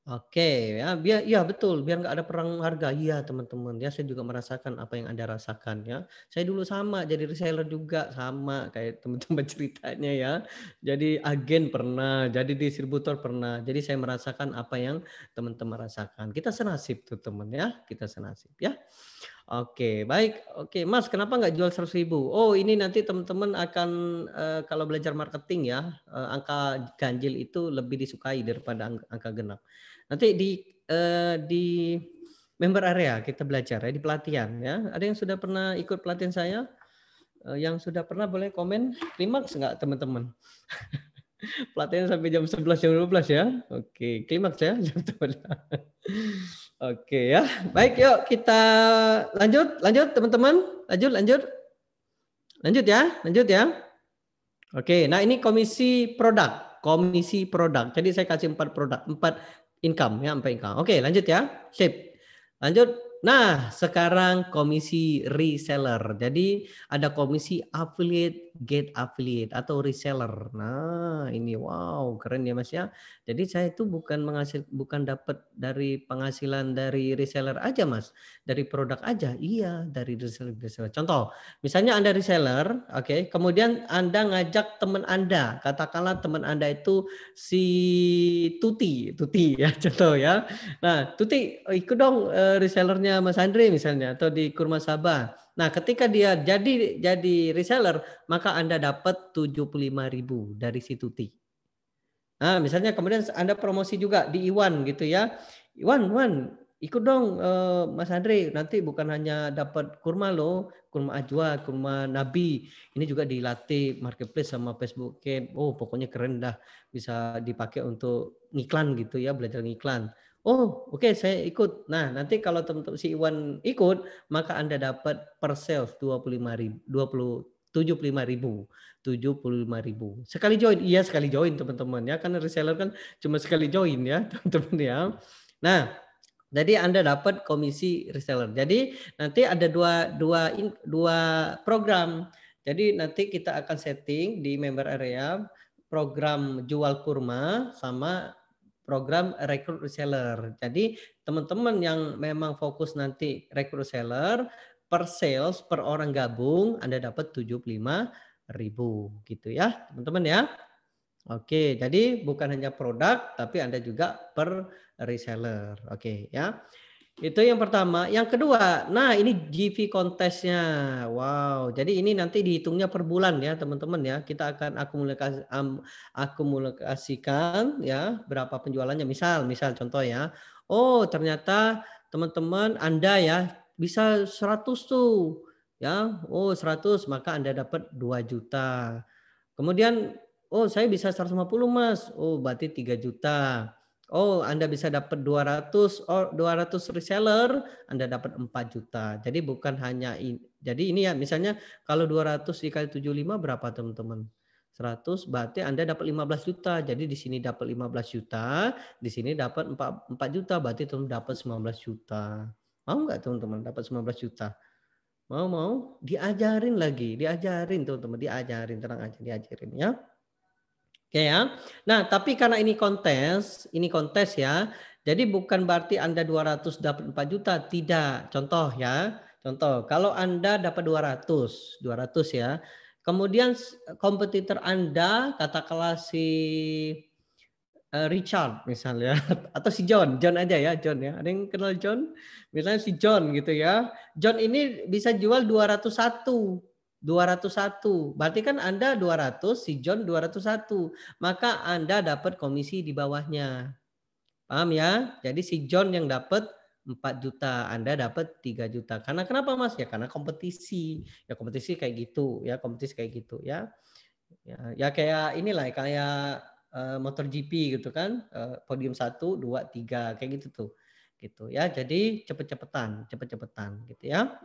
Oke, ya ya betul, biar nggak ada perang harga. Iya, teman-teman. Ya, saya juga merasakan apa yang Anda rasakan ya. Saya dulu sama jadi reseller juga sama kayak teman-teman ceritanya ya. Jadi agen pernah, jadi distributor pernah. Jadi saya merasakan apa yang teman-teman rasakan. Kita senasib tuh teman ya, kita senasib ya. Oke, baik. Oke, Mas, kenapa nggak jual 100.000? Oh, ini nanti teman-teman akan kalau belajar marketing ya, angka ganjil itu lebih disukai daripada angka genap. Nanti di member area kita belajar ya, di pelatihan ya. Ada yang sudah pernah ikut pelatihan saya? Yang sudah pernah boleh komen. Klimaks nggak teman-teman? Pelatihan sampai jam 11, jam 12 ya. Oke, klimaks ya jam 12. Oke ya. Baik, yuk kita lanjut teman-teman. Lanjut. Lanjut ya. Oke, nah ini komisi produk. Jadi saya kasih 4 produk, 4 income ya, 4 income. Oke, lanjut ya. Sip. Lanjut. Nah, sekarang komisi reseller. Jadi ada komisi affiliate, get affiliate atau reseller. Nah, ini wow, keren ya Mas ya. Jadi saya itu bukan dapat dari penghasilan dari reseller aja Mas, dari produk aja. Iya, dari reseller. Contoh, misalnya Anda reseller, oke, kemudian Anda ngajak teman Anda, katakanlah teman Anda itu si Tuti ya contoh ya. Nah, Tuti ikut dong resellernya Mas Andre misalnya atau di Kurma Sabah. Nah, ketika dia jadi reseller, maka Anda dapat 75.000 dari si Tuti. Nah, misalnya kemudian Anda promosi juga di Iwan gitu ya. Iwan, ikut dong Mas Andre, nanti bukan hanya dapat kurma loh, kurma ajwa, kurma nabi. Ini juga dilatih marketplace sama Facebook. Oh, pokoknya keren dah. Bisa dipakai untuk ngiklan gitu ya, belajar ngiklan. Oh, oke, saya ikut. Nah, nanti kalau teman-teman si Iwan ikut, maka Anda dapat per sales 75.000. 75.000. Sekali join, iya sekali join teman-teman ya, karena reseller kan cuma sekali join ya teman-teman ya. Nah, jadi Anda dapat komisi reseller. Jadi nanti ada dua program. Jadi nanti kita akan setting di member area program jual kurma sama program rekrut reseller. Jadi teman-teman yang memang fokus nanti rekrut reseller per sales per orang gabung Anda dapat 75.000 gitu ya, teman-teman ya. Oke, jadi bukan hanya produk tapi Anda juga per reseller. Oke ya. Itu yang pertama. Yang kedua, nah ini GV kontesnya. Wow, jadi ini nanti dihitungnya per bulan ya teman-teman ya. Kita akan akumulasikan ya berapa penjualannya. Misal contoh ya. Oh ternyata teman-teman Anda ya bisa 100 tuh. Ya, oh 100 maka Anda dapat 2 juta. Kemudian, oh saya bisa 150 Mas. Oh berarti 3 juta. Oh, Anda bisa dapat 200 reseller, Anda dapat 4 juta. Jadi bukan hanya jadi ini ya, misalnya kalau 200 dikali 75 berapa teman-teman? 100 berarti Anda dapat 15 juta. Jadi di sini dapat 15 juta, di sini dapat 4 juta, berarti teman dapat 19 juta. Mau nggak teman-teman dapat 19 juta? Mau? Diajarin lagi, diajarin teman-teman, diajarin, tenang aja, diajarin ya. Oke ya. Nah, tapi karena ini kontes ya. Jadi bukan berarti Anda 200 dapat 4 juta, tidak. Contoh ya. Contoh, kalau Anda dapat 200 ya. Kemudian kompetitor Anda katakanlah si Richard misalnya atau si John aja ya, John ya. Ada yang kenal John? Misalnya si John gitu ya. John ini bisa jual 201. 201. Berarti kan Anda 200, si John 201. Maka Anda dapat komisi di bawahnya. Paham ya? Jadi si John yang dapat 4 juta, Anda dapat 3 juta. Karena kenapa Mas? Ya karena kompetisi. Ya kompetisi kayak gitu ya, kompetisi kayak gitu ya. Ya kayak inilah kayak MotoGP gitu kan, podium 1, 2, 3 kayak gitu tuh. Gitu ya. Jadi cepet-cepetan gitu ya.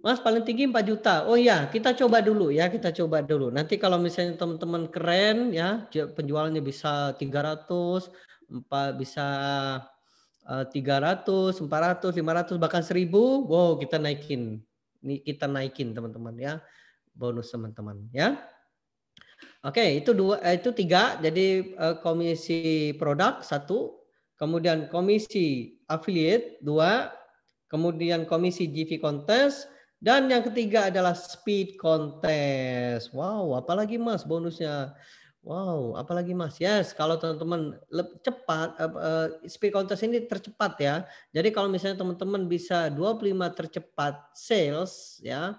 Mas paling tinggi 4 juta. Oh iya, kita coba dulu ya, kita coba dulu. Nanti kalau misalnya teman-teman keren ya, penjualannya bisa 300, bisa 300, 400, 500 bahkan 1000. Wow, kita naikin. Ini kita naikin teman-teman ya. Bonus teman-teman ya. Oke, itu 3. Jadi komisi produk 1, kemudian komisi affiliate 2, kemudian komisi GV contest, dan yang ketiga adalah speed contest. Wow, apalagi Mas bonusnya? Wow, apalagi Mas? Yes, kalau teman-teman cepat, speed contest ini tercepat ya. Jadi kalau misalnya teman-teman bisa 25 tercepat sales ya,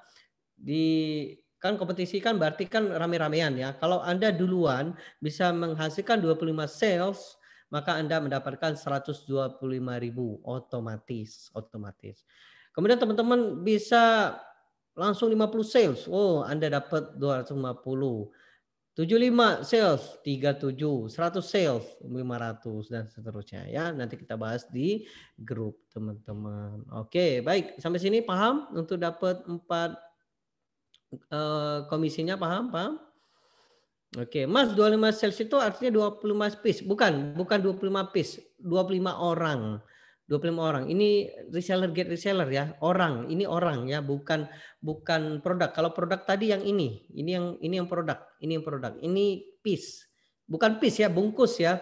kan kompetisi kan berarti kan rame-ramean ya. Kalau Anda duluan bisa menghasilkan 25 sales, maka Anda mendapatkan 125.000 otomatis. Kemudian teman-teman bisa langsung 50 sales. Oh, Anda dapat 250. 75 sales 37, 100 sales 500 dan seterusnya ya. Nanti kita bahas di grup teman-teman. Oke, baik. Sampai sini paham untuk dapat 4 komisinya, paham? Oke, Mas 25 sales itu artinya 25 piece, bukan 25 piece, 25 orang. 25 orang. Ini reseller get reseller ya, orang. Ini orang ya, bukan produk. Kalau produk tadi yang ini yang produk, Ini piece. Bukan piece ya, bungkus ya.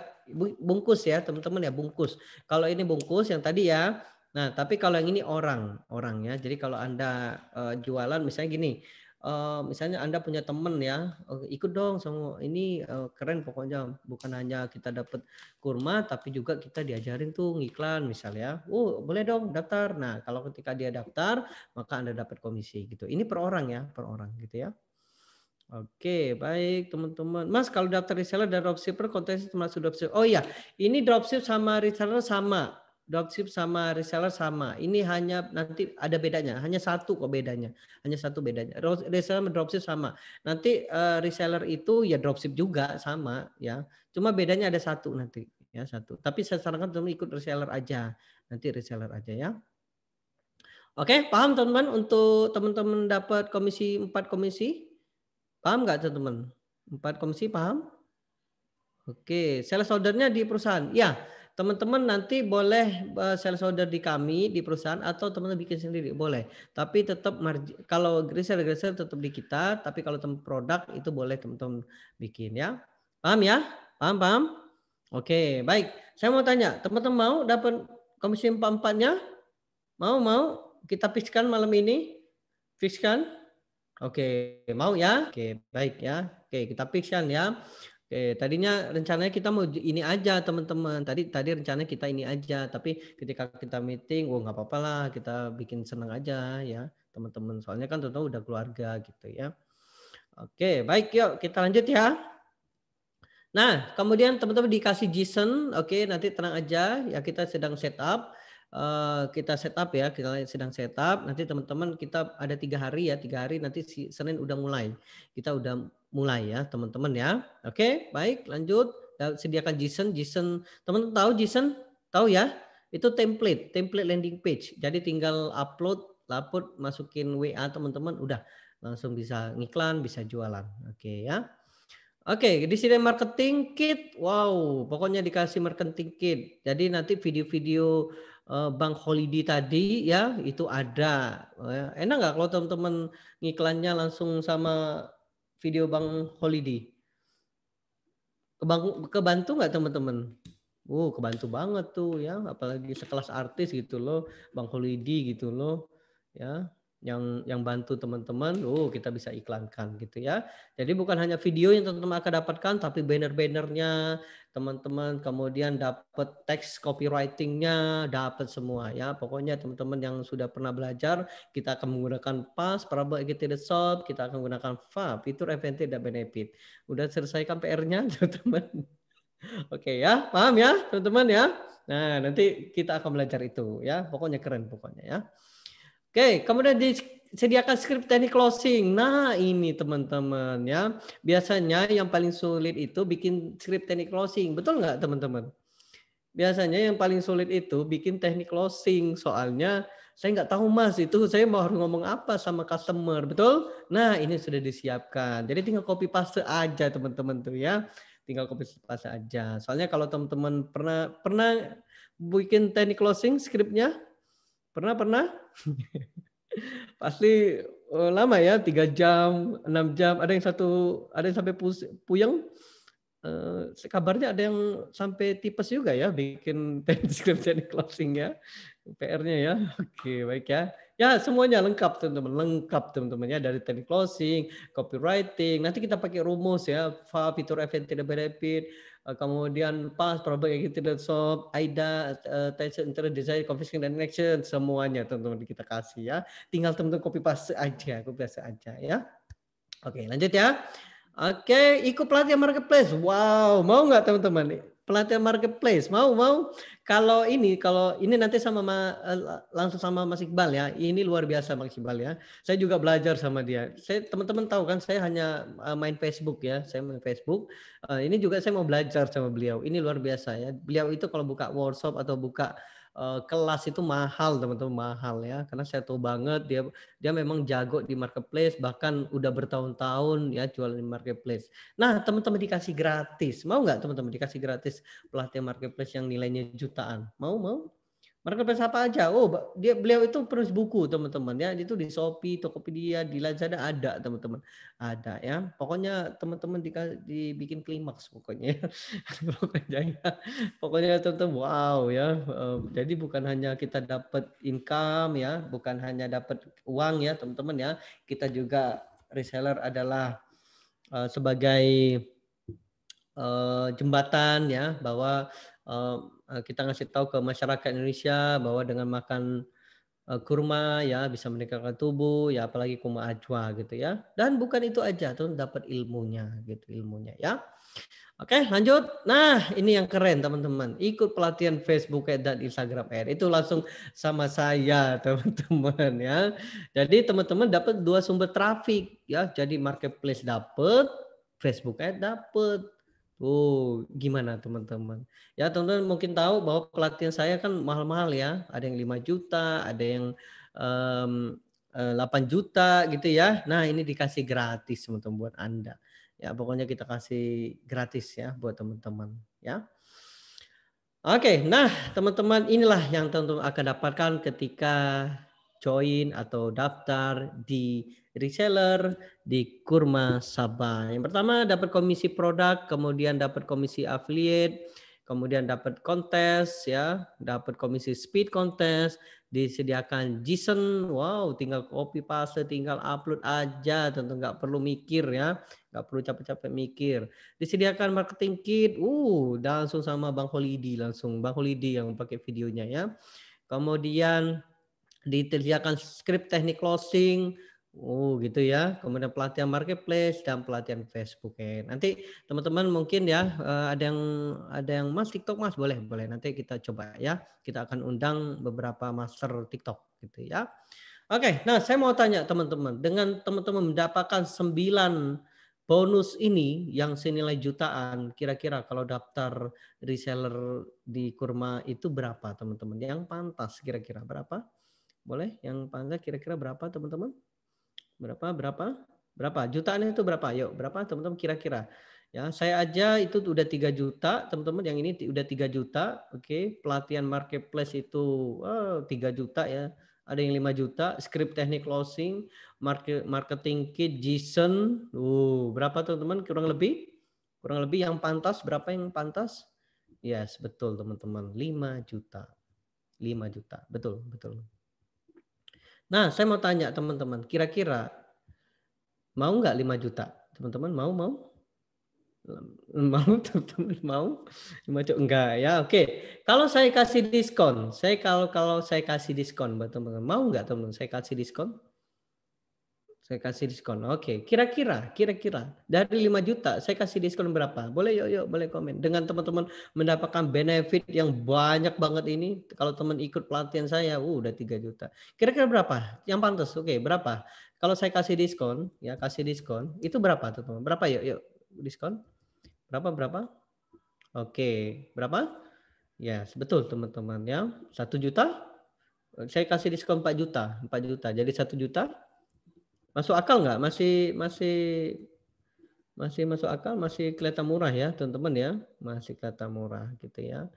Bungkus ya, teman-teman ya, bungkus. Kalau ini bungkus yang tadi ya. Nah, tapi kalau yang ini orang ya. Jadi kalau Anda jualan misalnya gini, misalnya Anda punya teman ya, ikut dong sama ini keren pokoknya, bukan hanya kita dapat kurma tapi juga kita diajarin tuh ngiklan misalnya. Oh, boleh dong daftar. Nah, kalau ketika dia daftar, maka Anda dapat komisi gitu. Ini per orang ya, per orang gitu ya. Oke, baik teman-teman. Mas, kalau daftar reseller dan dropshipper kontennya termasuk dropship. Oh iya, ini dropship sama reseller sama. Dropship sama reseller sama. Ini hanya nanti ada bedanya. Hanya satu kok bedanya. Hanya satu bedanya. Reseller sama dropship sama. Nanti reseller itu ya dropship juga sama ya. Cuma bedanya ada satu nanti ya, satu. Tapi saya sarankan teman ikut reseller aja. Nanti reseller aja ya. Oke, paham teman-teman untuk teman-teman dapat komisi 4 komisi? Paham nggak teman-teman? 4 komisi paham? Oke, sales order-nya di perusahaan. Ya, teman-teman nanti boleh sales order di kami di perusahaan atau teman-teman bikin sendiri boleh. Tapi tetap kalau reseller tetap di kita, tapi kalau produk itu boleh teman-teman bikin ya. Paham ya? Paham? Oke, baik. Saya mau tanya, teman-teman mau dapat komisi 4-4-nya? Mau? Kita fixkan malam ini? Fixkan? Oke, mau ya? Oke, baik ya. Oke, kita fixkan ya. Oke, tadinya rencananya kita mau ini aja teman-teman. Tadi rencananya kita ini aja, tapi ketika kita meeting, nggak apa-apa lah, kita bikin senang aja ya teman-teman. Soalnya kan tentu udah keluarga gitu ya. Oke, baik yuk kita lanjut ya. Nah, kemudian teman-teman dikasih JSON, oke, nanti tenang aja ya kita sedang setup. Kita setup ya, kita sedang setup. Nanti teman-teman kita ada 3 hari ya, 3 hari nanti Senin udah mulai. Kita udah mulai ya teman-teman ya. Oke, baik lanjut. Sediakan JSON. Teman-teman tahu JSON? Tahu ya? Itu template landing page. Jadi tinggal upload, masukin WA teman-teman, udah langsung bisa ngiklan, bisa jualan. Oke ya. Oke, di sini marketing kit. Wow, pokoknya dikasih marketing kit. Jadi nanti video-video Bank Holiday tadi ya, itu ada. Enak nggak kalau teman-teman ngiklannya langsung sama video Bank Holiday? Kebantu nggak teman-teman? Kebantu banget tuh ya, apalagi sekelas artis gitu loh, Bang Holidi gitu loh, ya, yang bantu teman-teman, kita bisa iklankan gitu ya. Jadi bukan hanya video yang teman-teman akan dapatkan, tapi banner-bannernya teman-teman, kemudian dapat teks copywriting-nya, dapat semua ya. Pokoknya teman-teman yang sudah pernah belajar, kita akan menggunakan PAS, Parable Executed Shop, kita akan menggunakan FA, fitur advantage dan benefit. Udah selesaikan PR-nya teman-teman. Oke ya, paham ya teman-teman ya. Nah, nanti kita akan belajar itu ya. Pokoknya keren pokoknya ya. Oke, kemudian disediakan skrip teknik closing. Nah, ini teman-teman ya. Biasanya yang paling sulit itu bikin skrip teknik closing. Betul nggak teman-teman? Biasanya yang paling sulit itu bikin teknik closing. Soalnya saya nggak tahu Mas, itu saya mau harus ngomong apa sama customer. Betul? Nah, ini sudah disiapkan. Jadi tinggal copy paste aja teman-teman tuh ya. Tinggal copy paste aja. Soalnya kalau teman-teman pernah bikin teknik closing skripnya? Pernah? Pasti lama ya, 3 jam, 6 jam, ada yang sampai puyeng. Kabarnya ada yang sampai tipes juga ya bikin transkrip jadi closing ya, PR-nya ya. Oke, baik ya. Ya semuanya lengkap teman-teman, lengkap teman-teman ya, dari teknik closing, copywriting, nanti kita pakai rumus ya, fitur event tidak benefit, kemudian pas, probability tidak solve, AIDA, tension, interest, desire, confiscation, dan action, semuanya teman-teman kita kasih ya. Tinggal teman-teman copy paste aja ya. Oke, lanjut ya. Oke, ikut pelatihan marketplace. Wow, mau nggak teman-teman? Pelatihan marketplace, mau? Kalau ini nanti langsung sama Mas Iqbal ya. Ini luar biasa Mas Iqbal ya. Saya juga belajar sama dia. Teman-teman tahu kan, saya hanya main Facebook ya. Saya main Facebook. Ini juga saya mau belajar sama beliau. Ini luar biasa ya. Beliau itu kalau buka workshop atau buka kelas itu mahal teman-teman, mahal ya. Karena saya tahu banget dia memang jago di marketplace, bahkan udah bertahun-tahun ya jualan di marketplace. Nah, teman-teman dikasih gratis. Mau nggak teman-teman dikasih gratis pelatihan marketplace yang nilainya jutaan? Mau? Marketplace apa aja? Beliau itu penulis buku teman-teman ya. Itu di Shopee, Tokopedia, di Lazada ada teman-teman. Ada ya. Pokoknya teman-teman dibikin klimaks pokoknya. Pokoknya teman-teman wow ya. Jadi bukan hanya kita dapat income ya, bukan hanya dapat uang ya teman-teman ya. Kita juga reseller adalah sebagai jembatan ya, bahwa kita ngasih tahu ke masyarakat Indonesia bahwa dengan makan kurma ya bisa meningkatkan tubuh ya, apalagi kurma ajwa gitu ya. Dan bukan itu aja tuh, dapat ilmunya gitu, ilmunya ya. Oke, lanjut. Nah, ini yang keren teman-teman. Ikut pelatihan Facebook dan Instagram Ad. Itu langsung sama saya teman-teman ya. Jadi teman-teman dapat 2 sumber traffic ya. Jadi marketplace dapat, Facebook Ad dapat. Gimana teman-teman? Ya, teman-teman mungkin tahu bahwa pelatihan saya kan mahal-mahal ya. Ada yang 5 juta, ada yang 8 juta gitu ya. Nah, ini dikasih gratis teman-teman buat Anda. Ya, pokoknya kita kasih gratis ya buat teman-teman ya. Oke, nah teman-teman, inilah yang teman-teman akan dapatkan ketika join atau daftar di reseller di Kurma Sabah. Yang pertama dapat komisi produk, kemudian dapat komisi affiliate, kemudian dapat kontes ya, dapat komisi speed kontes, disediakan JSON. Wow, tinggal copy paste, tinggal upload aja, tentu nggak perlu mikir ya, nggak perlu capek-capek mikir. Disediakan marketing kit, langsung sama Bang Holidi, langsung Bang Holidi yang pakai videonya ya. Kemudian disediakan skrip teknik closing, gitu ya. Kemudian pelatihan marketplace dan pelatihan Facebook. Nanti teman-teman mungkin ya ada yang Mas TikTok Mas, boleh nanti kita coba ya. Kita akan undang beberapa master TikTok gitu ya. Oke, nah saya mau tanya teman-teman, dengan teman-teman mendapatkan 9 bonus ini yang senilai jutaan, kira-kira kalau daftar reseller di Kurma itu berapa teman-teman? Yang pantas kira-kira berapa? Boleh? Yang pantas kira-kira berapa teman-teman? Berapa? Jutaan itu berapa? Yuk, berapa teman-teman kira-kira? Ya, saya aja itu udah 3 juta, teman-teman yang ini udah 3 juta. Oke, pelatihan marketplace itu 3 juta ya. Ada yang 5 juta, script teknik closing, marketing kit, JSON. Berapa teman-teman kurang lebih? Kurang lebih yang pantas berapa yang pantas? Yes, betul teman-teman, 5 juta. 5 juta. Betul, betul. Nah, saya mau tanya teman-teman, kira-kira mau nggak 5 juta? Teman-teman mau? Mau teman-teman mau? Enggak ya, oke. Kalau saya kasih diskon, kalau saya kasih diskon buat teman-teman, mau nggak teman-teman saya kasih diskon? Saya kasih diskon. Oke, kira-kira dari 5 juta saya kasih diskon berapa? Boleh yuk boleh komen. Dengan teman-teman mendapatkan benefit yang banyak banget ini, kalau teman ikut pelatihan saya, udah 3 juta. Kira-kira berapa? Yang pantas. Oke, berapa? Kalau saya kasih diskon, ya kasih diskon, itu berapa tuh teman? Berapa yuk diskon? Berapa? Oke, berapa? Ya, betul teman-teman ya. 1 juta. Saya kasih diskon 4 juta. 4 juta. Jadi 1 juta. Masuk akal nggak? Masih masuk akal, masih kelihatan murah ya teman-teman ya. Masih kelihatan murah gitu ya.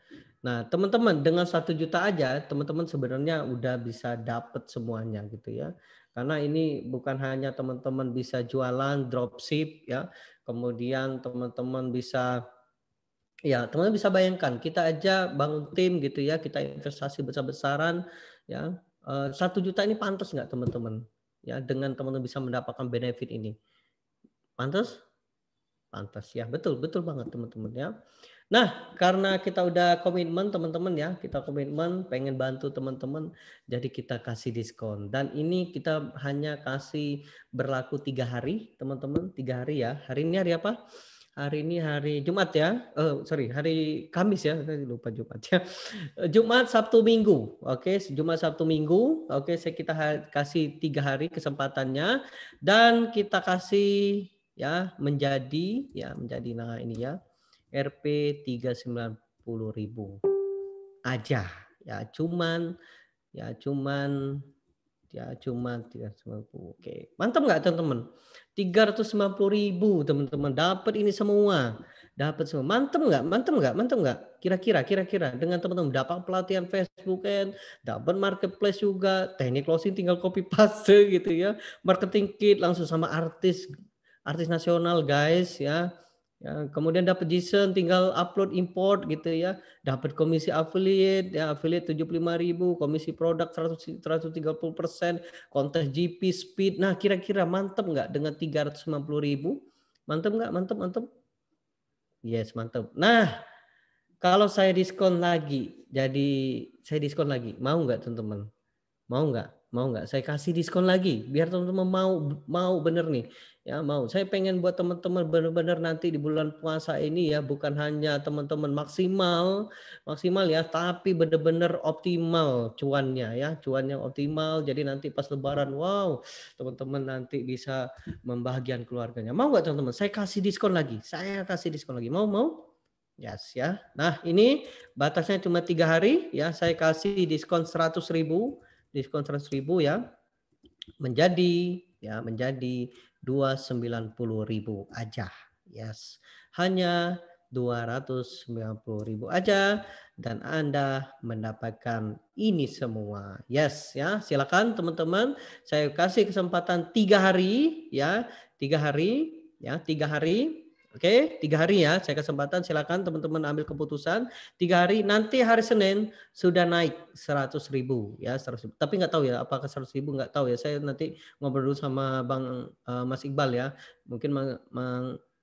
Nah teman-teman dengan 1 juta aja teman-teman sebenarnya udah bisa dapat semuanya gitu ya. Karena ini bukan hanya teman-teman bisa jualan dropship ya. Kemudian teman-teman bisa ya, teman-teman bisa bayangkan kita aja bangun tim gitu ya, kita investasi besar-besaran ya. 1 juta ini pantas nggak teman-teman? Ya, dengan teman-teman bisa mendapatkan benefit ini. Pantas? Pantas ya, betul banget teman-teman ya. Nah, karena kita udah komitmen teman-teman ya, kita komitmen pengen bantu teman-teman, jadi kita kasih diskon. Dan ini kita hanya kasih berlaku 3 hari, teman-teman, 3 hari ya. Hari ini hari apa? Hari ini hari Jumat ya. Hari Kamis ya. Saya lupa Jumat ya. Jumat, Sabtu, Minggu. Oke, Jumat, Sabtu, Minggu. Oke, kita kasih 3 hari kesempatannya dan kita kasih ya menjadi nah ini ya Rp 390.000 aja ya cuman 390. Oke, mantap nggak teman-teman? 390.000 teman-teman dapat ini semua, mantap nggak? Kira-kira dengan teman-teman dapat pelatihan Facebook kan, dapat marketplace juga, teknik closing tinggal copy paste gitu ya, marketing kit langsung sama artis nasional guys ya. Ya, kemudian dapat JSON tinggal upload import gitu ya. Dapat komisi affiliate ya, affiliate 75.000, komisi produk 130%, kontes GP speed. Nah, kira-kira mantap nggak dengan 390.000? Mantap nggak? Mantap. Yes, mantap. Nah, kalau saya diskon lagi, saya diskon lagi. Mau nggak teman-teman? Mau nggak? Saya kasih diskon lagi biar teman-teman mau bener nih. Ya mau. Saya pengen buat teman-teman benar-benar nanti di bulan puasa ini ya bukan hanya teman-teman maksimal ya, tapi benar-benar optimal cuannya ya, cuannya optimal. Jadi nanti pas Lebaran, wow, teman-teman nanti bisa membahagiakan keluarganya. Mau nggak teman-teman? Saya kasih diskon lagi. Mau? Yes ya. Nah ini batasnya cuma 3 hari ya. Saya kasih diskon 100.000. Diskon 100.000 ya menjadi 290.000 aja. Yes. Hanya 290.000 aja dan Anda mendapatkan ini semua. Yes ya, silakan teman-teman. Saya kasih kesempatan 3 hari ya. 3 hari ya, 3 hari. Oke, 3 hari ya. Saya kesempatan, silakan teman-teman ambil keputusan. 3 hari, nanti hari Senin sudah naik 100.000 ya, 100.000. Tapi nggak tahu ya apakah 100.000, nggak tahu ya. Saya nanti ngobrol dulu sama Bang Mas Iqbal ya. Mungkin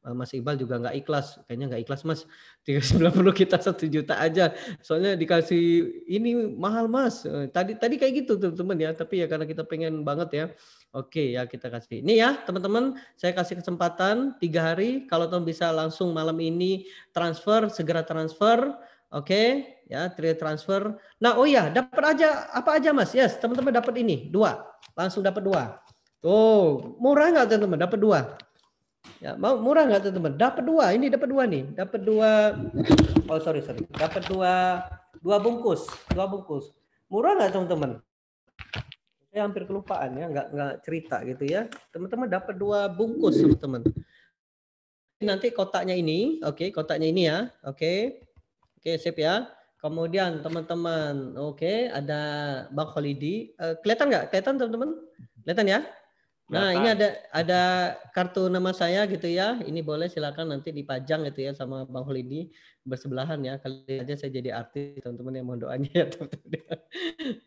Mas Iqbal juga nggak ikhlas, kayaknya nggak ikhlas Mas. 390 kita 1 juta aja. Soalnya dikasih ini mahal Mas. Tadi kayak gitu teman-teman ya. Tapi ya karena kita pengen banget ya. Oke ya kita kasih. Ini ya teman-teman, saya kasih kesempatan 3 hari. Kalau teman bisa langsung malam ini segera transfer. Oke, ya transfer. Nah, oh ya, dapat aja apa aja Mas? Yes, teman-teman dapat ini 2. Langsung dapat 2. Tuh, murah nggak teman-teman? Dapat 2. Ya, mau murah nggak teman-teman? Dapat 2. Ini dapat 2 nih. Dapat 2. Oh, sorry. Dapat 2 bungkus. 2 bungkus. Murah nggak teman-teman? Saya hampir kelupaan ya, nggak cerita gitu ya. Teman-teman dapat 2 bungkus teman-teman. nanti kotaknya ini, oke, kotaknya ini ya, oke, sip ya. Kemudian teman-teman, oke, ada Bang Holidi, kelihatan nggak? Kelihatan teman-teman? Kelihatan ya? Nah, ini ada kartu nama saya gitu ya. Ini boleh silakan nanti dipajang gitu ya sama Bang Holidi bersebelahan ya. Kali aja saya jadi artis, teman-teman yang mohon doanya ya, teman-teman.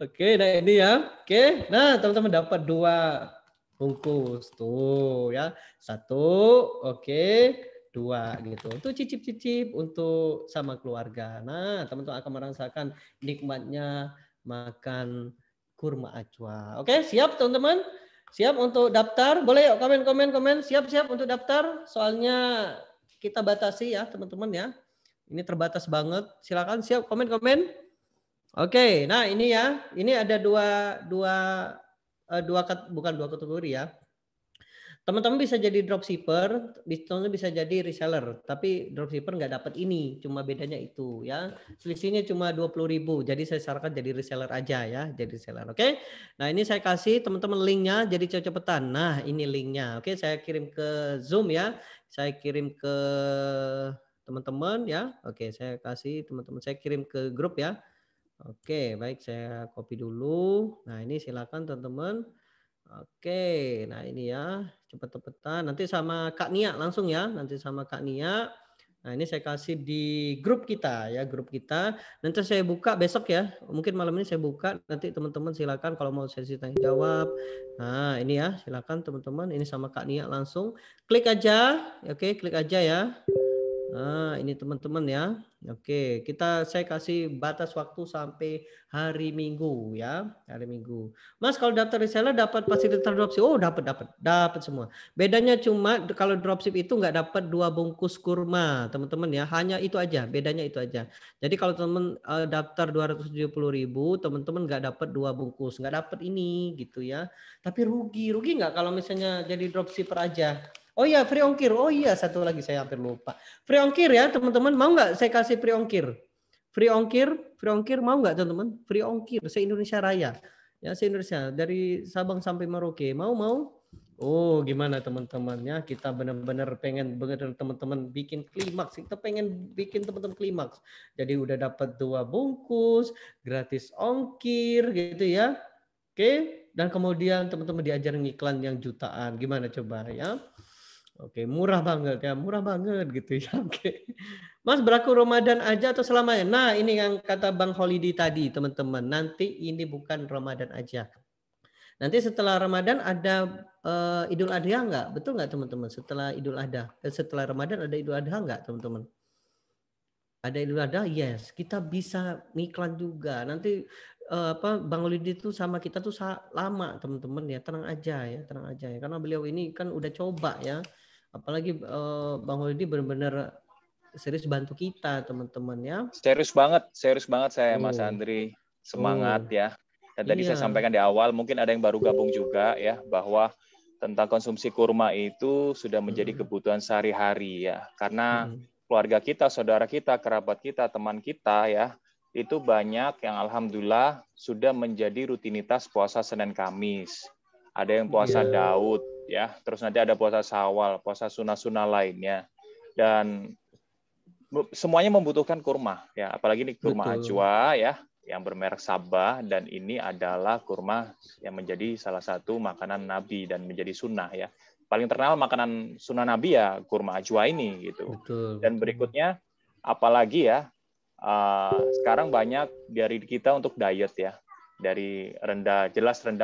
Oke, nah ini ya. Oke. Nah, teman-teman dapat 2 bungkus tuh ya. 1, oke, 2 gitu. Untuk cicip-cicip untuk sama keluarga. Nah, teman-teman akan merasakan nikmatnya makan kurma ajwa. Oke, siap teman-teman? Siap untuk daftar? Boleh yuk komen. Siap-siap untuk daftar? Soalnya kita batasi ya teman-teman ya. Ini terbatas banget. Silakan siap komen. Oke, nah ini ya. Ini ada bukan dua kategori ya. Teman-teman bisa jadi dropshipper, teman-teman bisa jadi reseller, tapi dropshipper nggak dapat ini, cuma bedanya itu ya. Selisihnya cuma 20.000, jadi saya sarankan jadi reseller aja ya, jadi reseller. Oke. Nah, ini saya kasih teman-teman linknya, jadi cepet-cepetan. Nah, ini linknya. Oke, saya kirim ke Zoom ya. Saya kirim ke teman-teman ya. Oke, saya kasih teman-teman, saya kirim ke grup ya. Oke, baik, saya copy dulu. Nah, ini silakan teman-teman. Oke, nah ini ya, cepet-cepetan. Nanti sama Kak Nia langsung ya, nanti sama Kak Nia. Nah ini saya kasih di grup kita ya, grup kita. Nanti saya buka besok ya, mungkin malam ini saya buka. Nanti teman-teman silakan kalau mau sesi tanya jawab. Nah ini ya, silakan teman-teman. Ini sama Kak Nia langsung. Klik aja, oke, klik aja ya. Nah, ini teman-teman ya. Oke, saya kasih batas waktu sampai hari Minggu ya, hari Minggu. Mas kalau daftar reseller dapat fasilitas dropship? Oh, dapat semua. Bedanya cuma kalau dropship itu nggak dapat 2 bungkus kurma, teman-teman ya. Hanya itu aja, bedanya itu aja. Jadi kalau teman daftar 270.000, teman-teman nggak dapat 2 bungkus, nggak dapat ini gitu ya. Tapi rugi nggak kalau misalnya jadi dropshipper aja? Oh iya, free ongkir. Oh iya, satu lagi saya hampir lupa. Free ongkir ya teman-teman, mau nggak saya kasih free ongkir? Free ongkir mau nggak teman-teman? Free ongkir se-Indonesia Raya. Ya se-Indonesia dari Sabang sampai Merauke. Mau? Oh gimana teman-teman ya, kita benar-benar pengen teman-teman bikin klimaks. Kita pengen bikin teman-teman klimaks. Jadi udah dapat 2 bungkus, gratis ongkir gitu ya. Oke, dan kemudian teman-teman diajarin iklan yang jutaan. Gimana coba ya? Oke, murah banget gitu ya. Oke. Mas berlaku Ramadan aja atau selamanya? Nah, ini yang kata Bang Holidi tadi, teman-teman. Nanti ini bukan Ramadan aja. Nanti setelah Ramadan ada Idul Adha enggak? Betul enggak teman-teman? Setelah Idul Adha, setelah Ramadan ada Idul Adha enggak, teman-teman? Ada Idul Adha? Yes, kita bisa ngiklan juga. Nanti Bang Holidi itu sama kita tuh lama, teman-teman ya. Tenang aja ya. Karena beliau ini kan udah coba ya. Apalagi Bang Holidi benar-benar serius bantu kita teman-teman ya. Serius banget saya Mas Andri. Semangat ya. Dan tadi saya sampaikan di awal, mungkin ada yang baru gabung juga ya, bahwa tentang konsumsi kurma itu sudah menjadi kebutuhan sehari-hari ya. Karena keluarga kita, saudara kita, kerabat kita, teman kita ya, itu banyak yang alhamdulillah sudah menjadi rutinitas puasa Senin Kamis. Ada yang puasa Daud ya, terus nanti ada puasa Syawal, puasa sunah-sunah lainnya. Dan semuanya membutuhkan kurma ya, apalagi ini kurma ajwa ya, yang bermerek Sabah, dan ini adalah kurma yang menjadi salah satu makanan Nabi dan menjadi sunnah ya. Paling terkenal makanan sunnah Nabi ya kurma ajwa ini gitu. Dan berikutnya apalagi ya, sekarang banyak dari kita untuk diet ya, dari rendah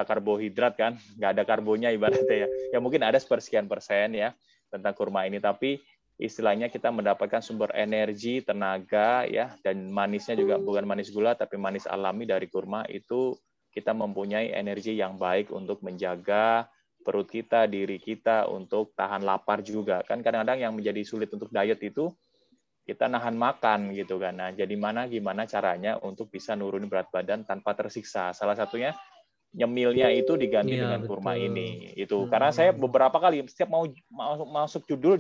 karbohidrat kan, nggak ada karbonya ibaratnya ya. Ya mungkin ada sepersekian persen ya tentang kurma ini, tapi istilahnya kita mendapatkan sumber energi, tenaga ya, dan manisnya juga bukan manis gula tapi manis alami dari kurma. Itu kita mempunyai energi yang baik untuk menjaga perut kita, diri kita, untuk tahan lapar juga. Kan kadang-kadang yang menjadi sulit untuk diet itu kita nahan makan gitu kan. Nah, jadi gimana caranya untuk bisa nurunin berat badan tanpa tersiksa. Salah satunya nyemilnya itu diganti dengan kurma ini. Itu karena saya beberapa kali setiap mau masuk judul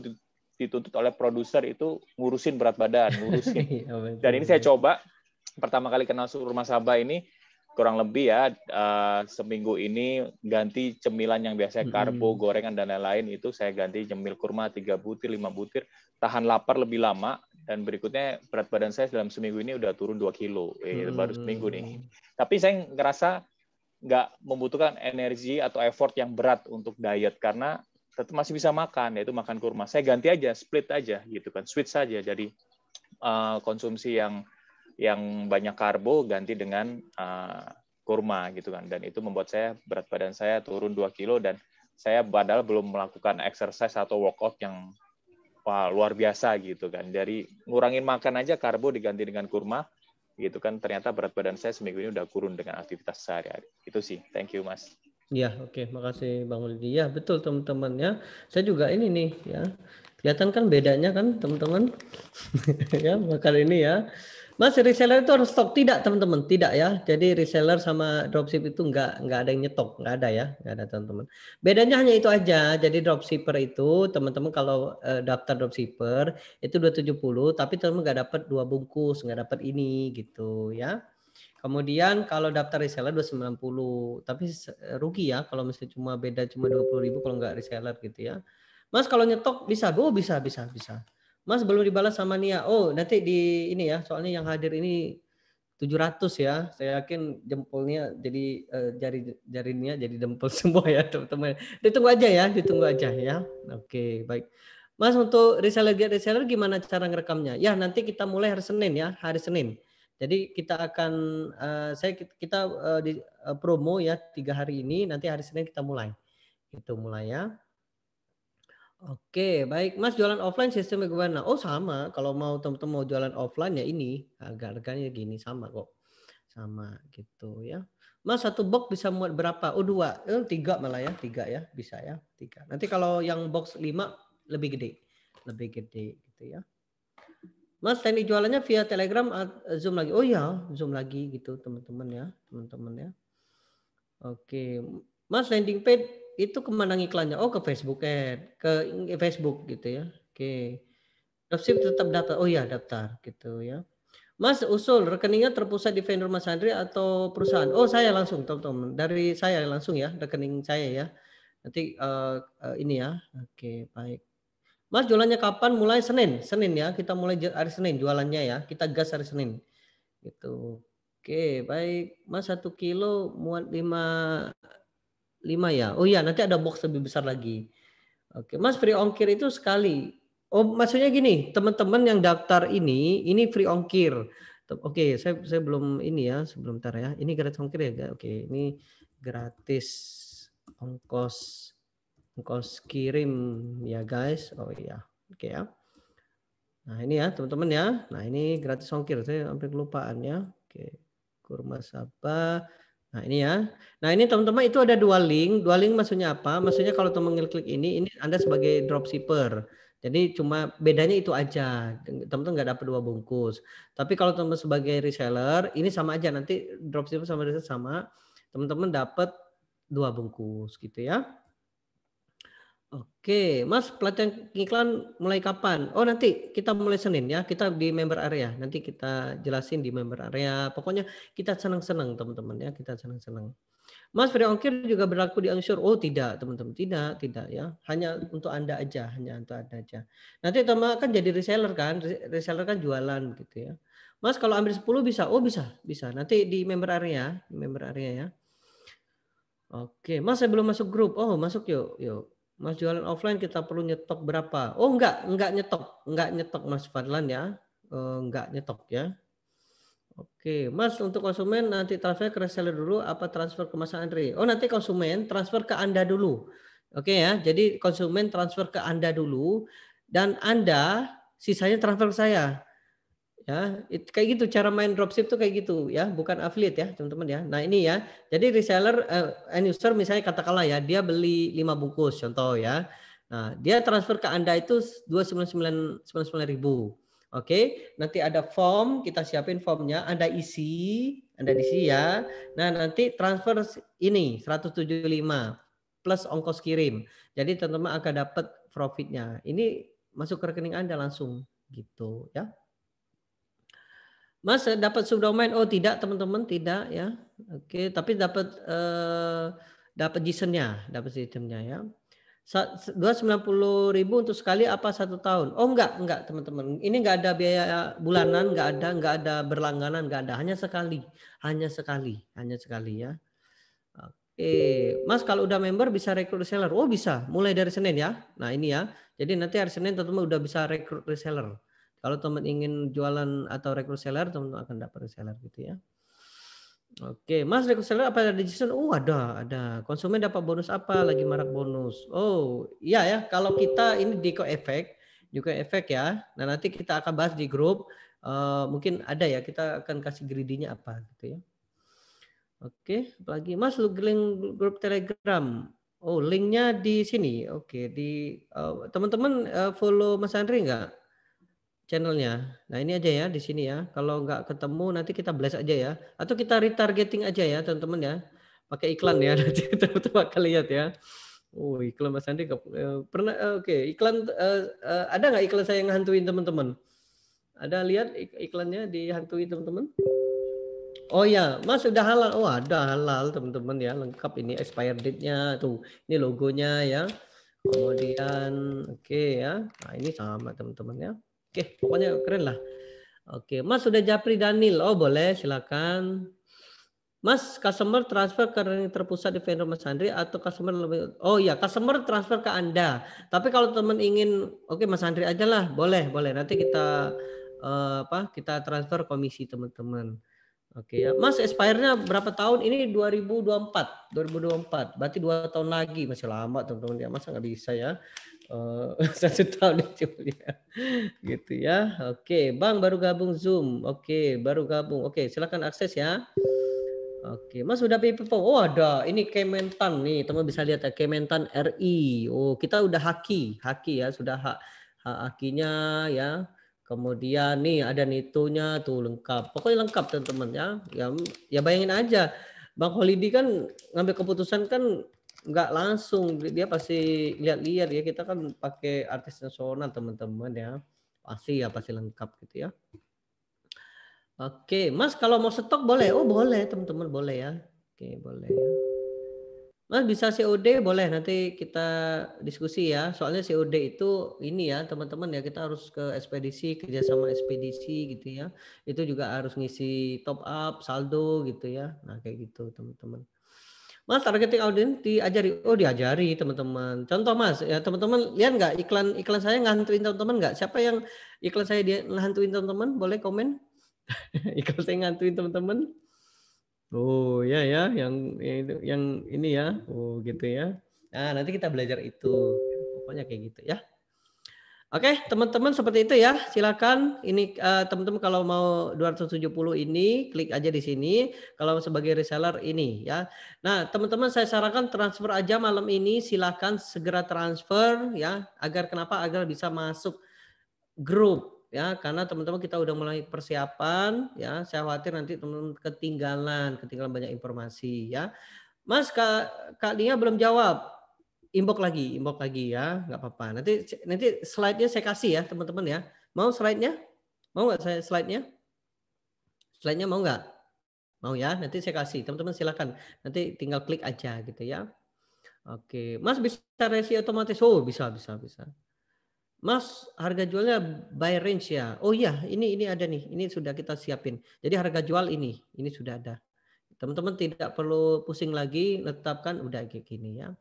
dituntut oleh produser itu ngurusin berat badan, ngurusin. Dan ini saya coba pertama kali kenal kurma Sabah ini, kurang lebih ya seminggu ini ganti cemilan yang biasanya karbo, gorengan dan lain-lain itu saya ganti nyemil kurma 3 butir, 5 butir, tahan lapar lebih lama, dan berikutnya berat badan saya dalam seminggu ini udah turun 2 kilo. Baru seminggu nih. Tapi saya ngerasa nggak membutuhkan energi atau effort yang berat untuk diet karena tetap masih bisa makan, yaitu makan kurma. Saya ganti aja, split aja gitu kan, switch saja. Jadi konsumsi yang banyak karbo ganti dengan kurma gitu kan, dan itu membuat saya berat badan saya turun 2 kilo, dan saya padahal belum melakukan exercise atau workout yang luar biasa gitu kan. Dari ngurangin makan aja karbo diganti dengan kurma gitu kan, ternyata berat badan saya seminggu ini udah turun dengan aktivitas sehari-hari. Itu sih. Thank you, Mas. Ya, oke, makasih Bang Ulidi. Ya, betul teman-teman ya. Saya juga ini nih ya. Kelihatan kan bedanya kan teman-teman. Ya, makan ini ya. Mas, reseller itu harus stok? Tidak teman-teman, tidak ya. Jadi reseller sama dropship itu nggak ada yang nyetok, nggak ada ya, nggak ada teman-teman. Bedanya hanya itu aja. Jadi dropshipper itu teman-teman kalau daftar dropshipper itu 270, tapi teman-teman nggak dapat 2 bungkus, nggak dapat ini gitu ya. Kemudian kalau daftar reseller 290, tapi rugi ya kalau misalnya cuma beda cuma 20.000 kalau nggak reseller gitu ya. Mas kalau nyetok bisa, bisa. Mas belum dibalas sama Nia. Oh, nanti di ini ya, soalnya yang hadir ini 700 ya. Saya yakin jempolnya jadi jari-jarinya jadi jempol semua ya, teman-teman. Ditunggu aja ya. Oke, baik. Mas untuk reseller gimana cara ngerekamnya? Ya, nanti kita mulai hari Senin ya, hari Senin. Jadi kita akan promo ya 3 hari ini, nanti hari Senin kita mulai. Itu mulai ya. Oke, baik. Mas jualan offline sistemnya gimana? Oh sama, kalau mau teman-teman mau jualan offline ya ini, harganya gini sama kok. Sama gitu ya. Mas satu box bisa muat berapa? Oh 2, 3 malah ya, 3 ya, bisa ya, 3. Nanti kalau yang box 5 lebih gede gitu ya. Mas teknik jualannya via Telegram, Zoom lagi. Oh iya, Zoom lagi gitu teman-teman ya. Oke, Mas landing page itu kemana iklannya? Oh ke Facebook ke Facebook gitu ya. Oke. Dropship tetap daftar. Oh iya daftar gitu ya. Mas usul rekeningnya terpusat di vendor Mas Andri atau perusahaan? Oh saya langsung teman-teman. Dari saya langsung ya rekening saya ya. Nanti ini ya. Oke baik. Mas jualannya kapan? Mulai Senin ya. Kita mulai hari Senin jualannya ya. Kita gas hari Senin. Gitu. Oke baik. Mas 1 kilo muat 5 ya. Oh iya nanti ada box lebih besar lagi. Oke, Mas free ongkir itu sekali. Oh, maksudnya gini, teman-teman yang daftar ini free ongkir. Oke, saya belum ini ya, sebentar ya. Ini gratis ongkir ya, oke. Ini gratis ongkos kirim ya, guys. Oh iya. Oke ya. Nah, ini ya, teman-teman ya. Nah, ini gratis ongkir. Saya hampir kelupaan ya. Oke. Kurma Sabah. Nah ini ya. Nah ini teman-teman itu ada 2 link. 2 link maksudnya apa? Maksudnya kalau teman klik ini Anda sebagai dropshipper. Jadi cuma bedanya itu aja. Teman-teman nggak dapat 2 bungkus. Tapi kalau teman sebagai reseller ini sama aja. Nanti dropshipper sama reseller sama. Teman-teman dapat 2 bungkus gitu ya. Oke, Mas pelatihan iklan mulai kapan? Oh nanti kita mulai Senin ya, kita di member area. Nanti kita jelasin di member area. Pokoknya kita senang-senang teman-teman ya, kita senang-senang. Mas free ongkir juga berlaku di Anshur? Oh tidak teman-teman, tidak ya. Hanya untuk Anda aja, Nanti teman kan jadi reseller kan jualan gitu ya. Mas kalau ambil 10 bisa? Oh bisa. Nanti di member area ya. Oke, Mas saya belum masuk grup. Oh masuk yuk. Mas jualan offline kita perlu nyetok berapa? Oh enggak nyetok Mas Fadlan ya. Enggak nyetok ya. Oke, Mas untuk konsumen nanti transfer ke reseller dulu apa transfer ke Mas Andri? Oh nanti konsumen transfer ke Anda dulu. Oke ya, jadi konsumen transfer ke Anda dulu dan Anda sisanya transfer ke saya. Ya, kayak gitu cara main dropship tuh kayak gitu ya, bukan affiliate ya teman-teman ya. Nah ini ya, jadi reseller end user misalnya katakanlah ya dia beli 5 bungkus contoh ya. Nah dia transfer ke Anda itu 299.000. Oke, nanti ada form kita siapin formnya, Anda isi ya. Nah nanti transfer ini 175 plus ongkos kirim. Jadi teman-teman akan dapat profitnya. Ini masuk ke rekening Anda langsung gitu ya. Mas dapat subdomain? Oh tidak teman-teman, tidak ya. Oke, tapi dapat dapat JSON-nya ya. 290.000 untuk sekali apa 1 tahun? Oh enggak teman-teman. Ini enggak ada biaya bulanan, enggak ada berlangganan, enggak ada. Hanya sekali ya. Oke, Mas kalau udah member bisa rekrut reseller? Oh bisa, mulai dari Senin ya. Nah ini ya. Jadi nanti hari Senin teman-teman udah bisa rekrut reseller. Kalau teman ingin jualan atau rekrut reseller, teman-teman akan dapat reseller gitu ya. Oke, Mas rekrut reseller apa ada diskon? Oh ada. Konsumen dapat bonus apa? Lagi marak bonus. Oh iya ya, kalau kita ini di Efek ya. Nah nanti kita akan bahas di grup. Mungkin ada ya, kita akan kasih greedy-nya apa gitu ya. Oke, apalagi Mas link grup Telegram. Oh, linknya di sini. Oke, di teman-teman follow Mas Andri nggak channelnya? Nah ini aja ya di sini ya. Kalau nggak ketemu nanti kita blast aja ya. Atau kita retargeting aja ya teman-teman ya. Pakai iklan ya nanti teman-teman akan lihat ya. Oh iklan Mas Andri pernah oke iklan ada nggak iklan saya yang hantuin teman-teman? Ada lihat iklannya dihantui teman-teman? Oh ya, Mas sudah halal. Oh ada halal teman-teman ya, lengkap ini expired date-nya tuh. Ini logonya ya. Kemudian oke ya. Nah ini sama teman-teman ya. Oke, pokoknya keren lah. Oke, Mas sudah Japri Daniel. Oh boleh, silakan. Mas, customer transfer ke rekening terpusat di vendor Mas Andri atau customer lebih? Oh iya, customer transfer ke Anda. Tapi kalau teman ingin, oke Mas Andri aja lah, boleh. Nanti kita kita transfer komisi teman-teman. Oke ya. Mas expire-nya berapa tahun? Ini 2024. Berarti 2 tahun lagi, masih lama teman-teman ya. Masa nggak bisa ya? 1 tahun ya. Gitu ya. Oke, Bang baru gabung Zoom. Oke, baru gabung. Oke, silakan akses ya. Oke, Mas sudah PPPO. Oh ada, ini Kementan nih, teman bisa lihat ya, Kementan RI. Oh kita udah haki ya, sudah hakinya ya. Kemudian nih ada nitonya tuh lengkap. Pokoknya lengkap teman-teman ya. Ya bayangin aja, Bang Holidi kan ngambil keputusan kan nggak langsung, dia pasti lihat-lihat ya. Kita kan pakai artis nasional teman-teman ya. Pasti lengkap gitu ya. Oke, Mas kalau mau stok boleh? Oh boleh teman-teman, boleh ya. Oke boleh ya. Mas bisa COD boleh, nanti kita diskusi ya. Soalnya COD itu ini ya teman-teman ya, kita harus ke ekspedisi, kerjasama ekspedisi gitu ya. Itu juga harus ngisi top up, saldo gitu ya. Nah kayak gitu teman-teman. Mas targeting audience diajari? Oh diajari teman-teman. Contoh Mas, ya teman-teman lihat nggak iklan saya ngantuin teman-teman nggak? Siapa yang iklan saya dia ngantuin teman-teman? Boleh komen? Iklan saya ngantuin teman-teman. Oh ya yang ini ya. Oh gitu ya. Nah, nanti kita belajar itu. Pokoknya kayak gitu ya. Oke, teman-teman seperti itu ya. Silakan ini teman-teman kalau mau 270 ini klik aja di sini. Kalau sebagai reseller ini ya. Nah, teman-teman saya sarankan transfer aja malam ini. Silakan segera transfer ya. Agar bisa masuk grup ya, karena teman-teman kita udah mulai persiapan ya. Saya khawatir nanti teman-teman ketinggalan banyak informasi ya. Mas Kak Nia belum jawab. Inbox lagi ya, nggak apa-apa. Nanti slide-nya saya kasih ya teman-teman ya. Mau slide-nya? Mau nggak saya slide-nya? Slide-nya mau nggak? Mau ya, nanti saya kasih. Teman-teman silakan. Nanti tinggal klik aja gitu ya. Oke, Mas bisa review otomatis? Oh bisa. Mas, harga jualnya by range ya? Oh iya, ini ada nih. Ini sudah kita siapin. Jadi harga jual ini sudah ada. Teman-teman tidak perlu pusing lagi, tetapkan udah kayak gini ya.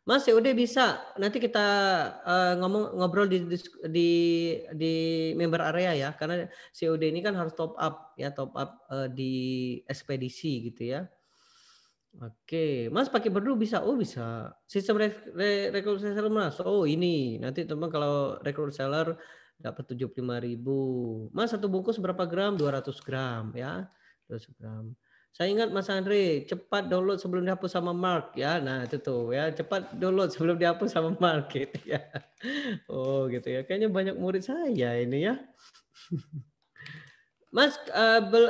Mas, COD bisa. Nanti kita ngobrol di member area ya. Karena COD ini kan harus top up ya, di ekspedisi gitu ya. Oke, Mas pakai Berdu bisa? Oh bisa. Sistem rekrut seller Mas. Oh ini nanti teman kalau rekrut seller dapat 75.000. Mas satu bungkus berapa gram? 200 gram ya. 200 gram. Saya ingat Mas Andre, cepat download sebelum dihapus sama Mark ya. Nah itu tuh ya, cepat download sebelum dihapus sama Mark gitu ya. Oh gitu ya. Kayaknya banyak murid saya ini ya. Mas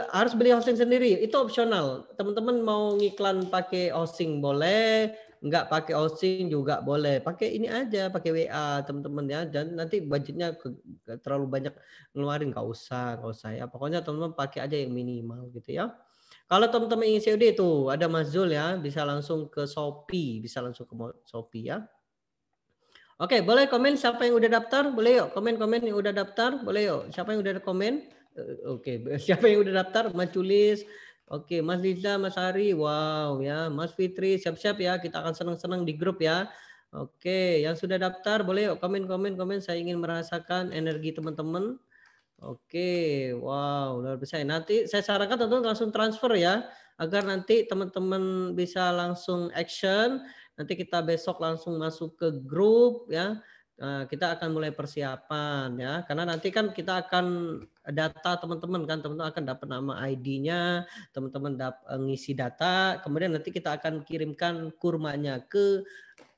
harus beli hosting sendiri, itu opsional. Teman-teman mau ngiklan pakai hosting boleh, nggak pakai hosting juga boleh. Pakai ini aja, pakai WA teman-teman ya. Dan nanti budgetnya terlalu banyak ngeluarin, nggak usah ya. Pokoknya teman-teman pakai aja yang minimal gitu ya. Kalau teman-teman ingin COD itu ada Mas Zul ya, bisa langsung ke Shopee, ya. Oke, boleh komen siapa yang udah daftar? Boleh yuk, komen-komen yang udah daftar. Boleh yuk, siapa yang udah komen? Oke, siapa yang udah daftar? Mas Julis. Oke, Mas Liza, Mas Hari. Wow ya, Mas Fitri, siap-siap ya. Kita akan senang-senang di grup ya. Oke, yang sudah daftar boleh yuk komen. Saya ingin merasakan energi teman-teman. Oke, wow, luar biasa. Nanti saya sarankan teman-teman langsung transfer ya, agar nanti teman-teman bisa langsung action. Nanti kita besok langsung masuk ke grup ya. Nah, kita akan mulai persiapan ya, karena nanti kan kita akan data teman-teman kan, teman-teman akan dapat nama ID-nya, teman-teman ngisi data, kemudian nanti kita akan kirimkan kurmanya ke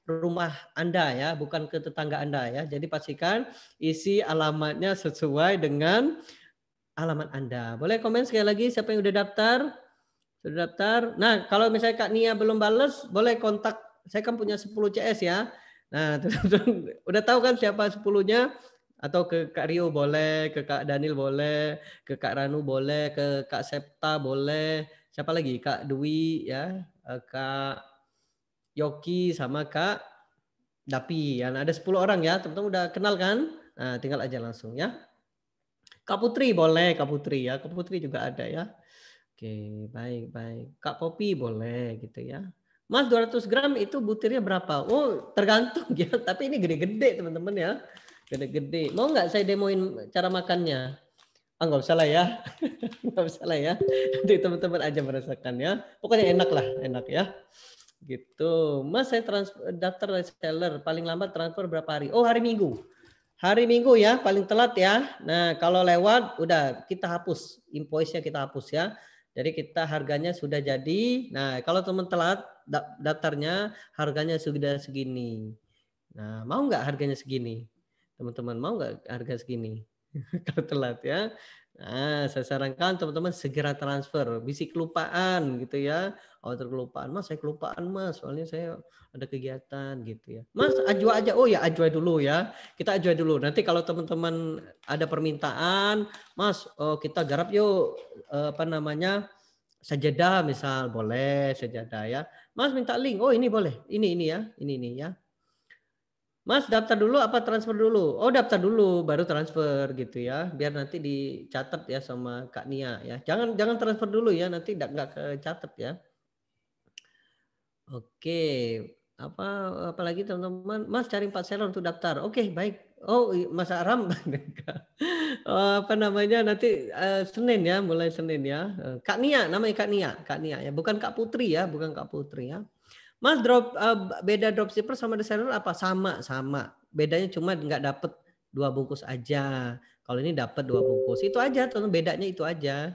rumah Anda ya, bukan ke tetangga Anda ya. Jadi pastikan isi alamatnya sesuai dengan alamat Anda. Boleh komen sekali lagi siapa yang udah daftar? Sudah daftar. Nah, kalau misalnya Kak Nia belum bales, boleh kontak. Saya kan punya 10 CS ya. Nah, udah tahu kan siapa 10-nya? Atau ke Kak Rio boleh, ke Kak Daniel boleh, ke Kak Ranu boleh, ke Kak Septa boleh. Siapa lagi? Kak Dwi ya, Kak Yoki sama Kak Dapi. Ya, ada 10 orang ya. Teman-teman udah kenal kan? Nah, tinggal aja langsung ya. Kak Putri boleh, Kak Putri ya. Kak Putri juga ada ya. Oke, baik. Kak Popi boleh gitu ya. Mas 200 gram itu butirnya berapa? Oh, tergantung ya. Tapi ini gede-gede teman-teman ya. Gede-gede. Mau nggak saya demoin cara makannya? Ah, nggak usah lah ya. Nggak usah lah ya. Nanti teman-teman aja merasakan ya. Pokoknya enak lah, enak ya. Gitu. Mas saya daftar reseller. Paling lambat transfer berapa hari? Oh, hari Minggu. Hari Minggu ya, paling telat ya. Nah, kalau lewat udah kita hapus, invoice-nya kita hapus ya. Jadi kita harganya sudah jadi. Nah, kalau teman telat daftarnya harganya sudah segini. Nah, mau nggak harganya segini? Teman-teman mau nggak harga segini? Kalau telat ya. Nah, saya sarankan teman-teman segera transfer. Bisa kelupaan gitu ya. Oh, terkelupaan. Mas, saya kelupaan Mas. Soalnya saya ada kegiatan gitu ya. Mas, ajwa aja. Oh ya, ajwa dulu ya. Kita ajwa dulu. Nanti kalau teman-teman ada permintaan, Mas, kita garap yuk apa namanya? Sajadah misal boleh sajadah ya. Mas minta link. Oh, ini boleh. Ini ya. Ini ya. Mas daftar dulu apa transfer dulu? Oh daftar dulu baru transfer gitu ya. Biar nanti dicatat ya sama Kak Nia ya. Jangan transfer dulu ya, nanti nggak kecatat ya. Oke, apalagi teman-teman? Mas cari 4 seller untuk daftar. Oke, baik. Oh, Mas Aram apa namanya nanti Senin ya, mulai Senin ya. Kak Nia namanya Kak Nia ya, bukan Kak Putri ya, ya. Mas beda dropshipper sama reseller apa? Sama. Bedanya cuma nggak dapet 2 bungkus aja. Kalau ini dapat 2 bungkus. Itu aja teman bedanya itu aja.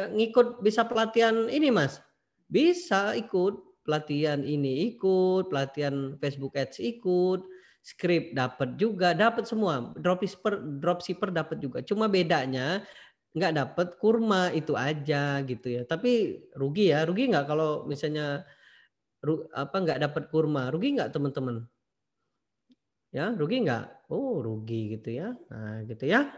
Ngikut bisa pelatihan ini Mas? Bisa ikut pelatihan ini ikut, pelatihan Facebook Ads ikut, script dapat juga, dapat semua. Dropshipper dapat juga. Cuma bedanya nggak dapat kurma itu aja gitu ya. Tapi rugi ya, rugi nggak kalau misalnya nggak dapat kurma, rugi nggak teman-teman? Ya, rugi nggak? Oh, rugi gitu ya. Nah, gitu ya.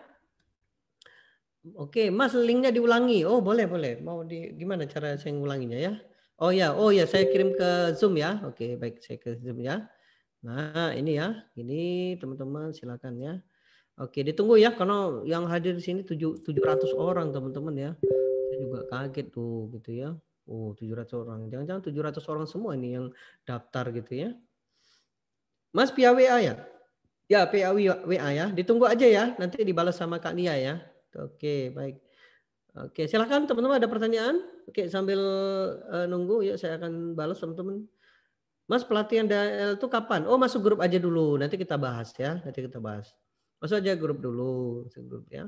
Oke, Mas linknya diulangi. Oh, boleh. Mau gimana cara saya ngulanginya ya? Oh ya, saya kirim ke Zoom ya. Oke, baik, saya ke Zoom ya. Nah, ini ya. Ini teman-teman silakan ya. Oke, ditunggu ya karena yang hadir di sini 700 orang teman-teman ya. Saya juga kaget tuh gitu ya. Oh, 700 orang. Jangan-jangan 700 orang semua ini yang daftar gitu ya. Mas via WA ya? Ya, via WA ya. Ditunggu aja ya. Nanti dibalas sama Kak Nia ya. Oke, baik. Oke, silakan teman-teman ada pertanyaan? Oke, sambil nunggu ya saya akan balas teman-teman. Mas pelatihan DL itu kapan? Oh, masuk grup aja dulu. Nanti kita bahas ya. Masuk aja grup dulu, masuk grup ya.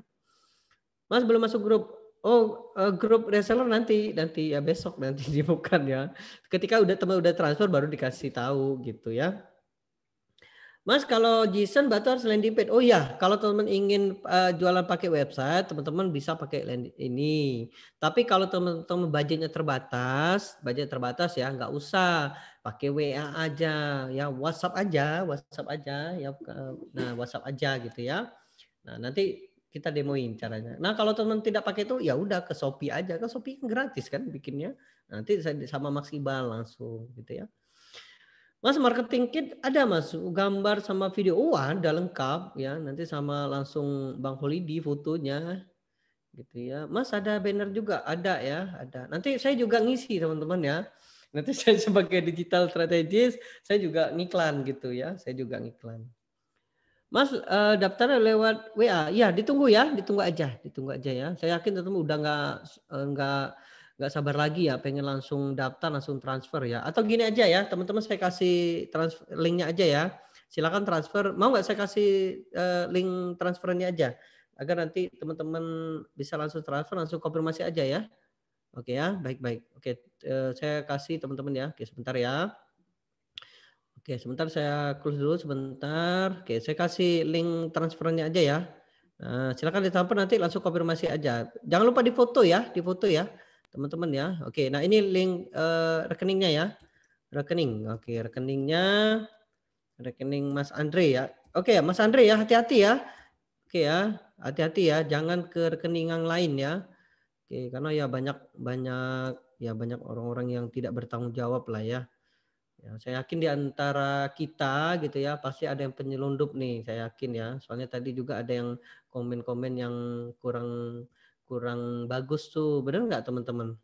Mas belum masuk grup. Oh, grup reseller nanti ya besok nanti dibuka ya. Ketika teman udah transfer baru dikasih tahu gitu ya. Mas, kalau Jison berarti harus landing page. Oh iya, kalau teman-teman ingin jualan pakai website, teman-teman bisa pakai landing ini. Tapi kalau teman-teman budget terbatas ya, nggak usah pakai WA aja, ya WhatsApp aja, ya. Nah, WhatsApp aja gitu ya. Nah, nanti kita demoin caranya. Nah, kalau teman tidak pakai itu, ya udah ke Shopee aja. Ke Shopee kan gratis kan bikinnya. Nanti saya sama Mas Iqbal langsung gitu ya. Mas, marketing kit ada Mas, gambar sama video. Oh, ada lengkap ya. Nanti sama langsung Bang Holidi fotonya gitu ya. Mas, ada banner juga? Ada ya, ada. Nanti saya juga ngisi teman-teman ya. Nanti saya sebagai digital strategist, saya juga ngiklan gitu ya. Saya juga ngiklan. Mas, daftarnya lewat WA. Iya, ditunggu ya, ditunggu aja ya. Saya yakin teman-teman udah nggak sabar lagi ya, pengen langsung daftar, langsung transfer ya. Atau gini aja ya, teman-teman saya kasih linknya aja ya. Silakan transfer. Mau nggak saya kasih link transfernya aja, agar nanti teman-teman bisa langsung transfer, langsung konfirmasi aja ya. Oke ya, baik-baik. Oke, saya kasih teman-teman ya. Oke, sebentar ya. Oke, sebentar saya close dulu sebentar. Oke, saya kasih link transfernya aja ya. Nah, silakan ditransfer nanti langsung konfirmasi aja. Jangan lupa difoto ya, teman-teman ya. Oke, nah ini link rekeningnya ya. Rekening. Oke, rekening Mas Andre ya. Oke ya, Mas Andre ya, hati-hati ya. Oke ya, hati-hati ya, jangan ke rekening yang lain ya. Oke, karena ya banyak orang-orang yang tidak bertanggung jawab lah ya. Ya, saya yakin di antara kita gitu ya pasti ada yang penyelundup nih, saya yakin ya. Soalnya tadi juga ada yang komen-komen yang kurang kurang bagus tuh, benar nggak teman-teman?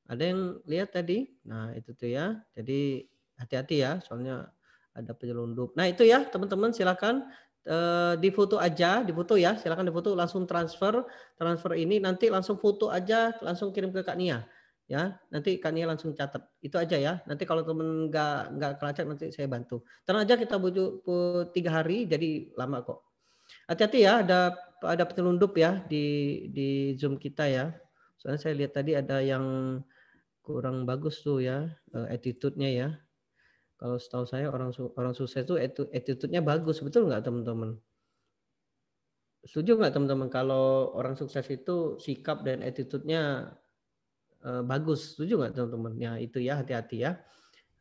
Ada yang lihat tadi? Nah itu tuh ya. Jadi hati-hati ya, soalnya ada penyelundup. Nah itu ya teman-teman, silakan difoto aja, difoto ya, silakan difoto langsung transfer ini nanti langsung foto aja, langsung kirim ke Kak Nia. Ya, nanti Kak Nia langsung catat. Itu aja ya. Nanti kalau teman nggak kelacak nanti saya bantu. Tenang aja, kita bujuk 3 hari jadi lama kok. Hati-hati ya, ada penyelundup ya di Zoom kita ya. Soalnya saya lihat tadi ada yang kurang bagus tuh ya, attitude-nya ya. Kalau setahu saya orang sukses itu attitude-nya bagus, betul nggak teman-teman? Setuju nggak teman-teman kalau orang sukses itu sikap dan attitude-nya bagus? Setuju nggak teman-teman? Ya itu ya, hati-hati ya,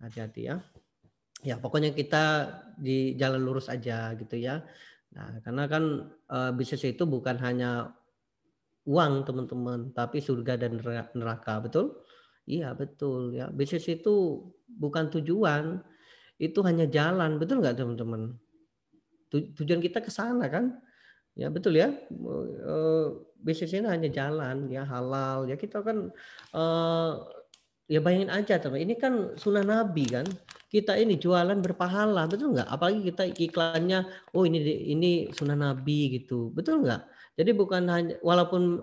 hati-hati ya. Ya pokoknya kita di jalan lurus aja gitu ya. Nah karena kan bisnis itu bukan hanya uang teman-teman, tapi surga dan neraka, betul? Iya betul ya. Bisnis itu bukan tujuan, itu hanya jalan, betul nggak teman-teman? Tujuan kita ke sana kan? Ya betul ya. Bisnis ini hanya jalan ya, halal ya, kita kan ya bayangin aja teman, ini kan sunnah Nabi kan. Kita ini jualan berpahala, betul nggak? Apalagi kita iklannya, oh ini sunnah Nabi gitu, betul nggak? Jadi bukan hanya walaupun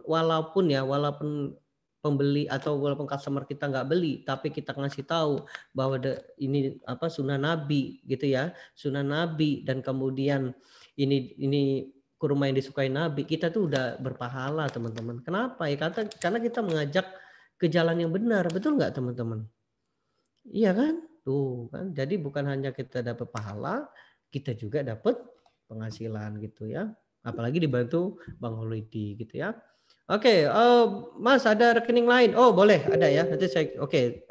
pembeli atau walaupun customer kita nggak beli, tapi kita ngasih tahu bahwa ini apa sunnah Nabi gitu ya, sunnah Nabi, dan kemudian ini kurma yang disukai Nabi, kita tuh udah berpahala teman-teman. Kenapa ya? Karena kita mengajak ke jalan yang benar, betul nggak teman-teman? Iya kan? Tuh kan. Jadi bukan hanya kita dapat pahala, kita juga dapat penghasilan gitu ya. Apalagi dibantu Bang Holidi gitu ya. Oke, Mas ada rekening lain? Oh boleh, ada ya. Nanti saya oke,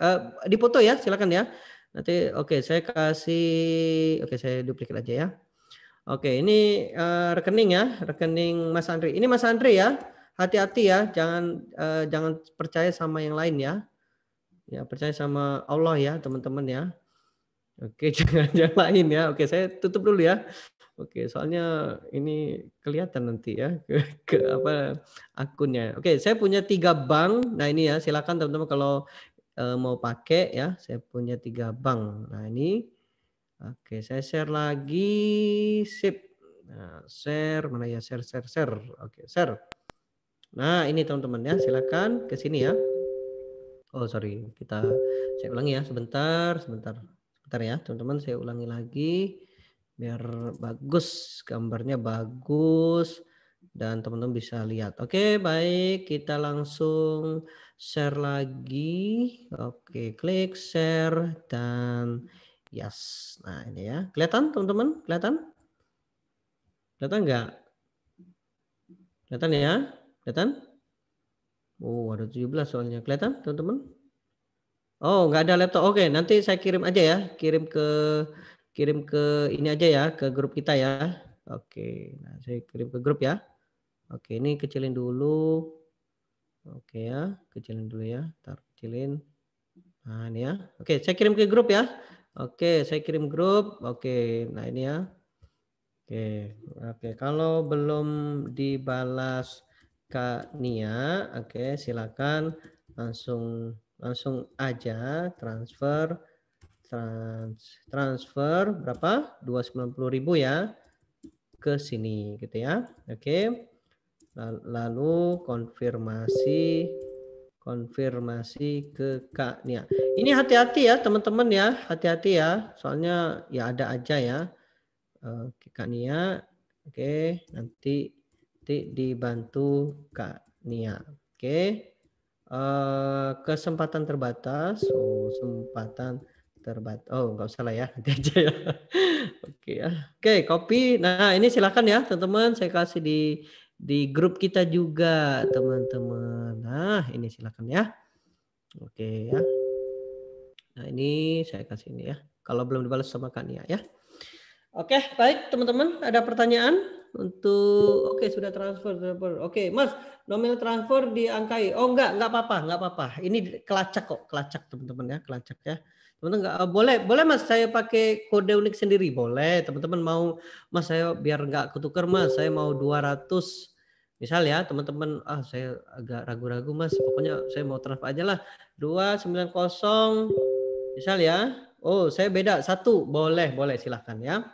dipoto ya, silakan ya. Nanti oke, saya kasih, oke saya duplikat aja ya. Oke, ini rekening ya, rekening Mas Andri. Ini Mas Andri ya, hati-hati ya, jangan percaya sama yang lain ya. Ya percaya sama Allah ya teman-teman ya. Oke, jangan yang lain ya. Oke, saya tutup dulu ya. Oke, soalnya ini kelihatan nanti ya ke apa akunnya. Oke, saya punya 3 bank. Nah ini ya, silakan teman-teman kalau mau pakai ya. Saya punya 3 bank. Nah ini, oke, saya share lagi, sip. Nah, share mana ya, share. Oke, share. Nah ini teman-teman ya, silakan ke sini ya. Oh sorry, saya ulangi ya, sebentar ya teman-teman, saya ulangi lagi biar bagus, gambarnya bagus dan teman-teman bisa lihat. Oke baik, kita langsung share lagi. Oke, klik share dan Yes. Nah, ini ya. Kelihatan teman-teman? Kelihatan? Kelihatan nggak? Kelihatan ya? Kelihatan? Oh, ada 17 soalnya. Kelihatan teman-teman? Oh, nggak ada laptop. Oke, nanti saya kirim aja ya. Kirim ke ini aja ya, ke grup kita ya. Oke. Nah, saya kirim ke grup ya. Oke, ini kecilin dulu. Oke ya, kecilin dulu ya. Ntar kecilin. Nah, ini ya. Oke, saya kirim ke grup ya. Oke, saya kirim grup. Oke, nah ini ya. Oke. Kalau belum dibalas Kak Nia, oke, silakan langsung aja transfer berapa? 290.000 ya ke sini gitu ya. Oke. Lalu konfirmasi ke Kak Nia. Ini hati-hati ya teman-teman ya, hati-hati ya. Soalnya ya ada aja ya. Kak Nia, oke, nanti dibantu Kak Nia. Oke. Kesempatan terbatas. Oh, nggak usah lah ya, nanti aja ya. Oke ya. Oke, copy. Nah, ini silakan ya, teman-teman. Saya kasih di grup kita juga, teman-teman. Nah, ini silakan ya. Oke ya. Nah, ini saya kasih ini ya. Kalau belum dibalas sama Kak Nia ya. Oke, baik teman-teman. Ada pertanyaan untuk sudah transfer. Oke, Mas, nominal transfer diangkai. Oh enggak apa-apa. Ini kelacak kok, kelacak teman-teman ya, kelacak ya. Teman-teman enggak boleh Mas saya pakai kode unik sendiri, boleh. Teman-teman mau Mas saya biar enggak ketukar Mas, saya mau 200. Misal ya, teman-teman, saya agak ragu-ragu Mas, pokoknya saya mau transfer aja lah. 290 misal ya. Oh, saya beda 1. Boleh silahkan ya.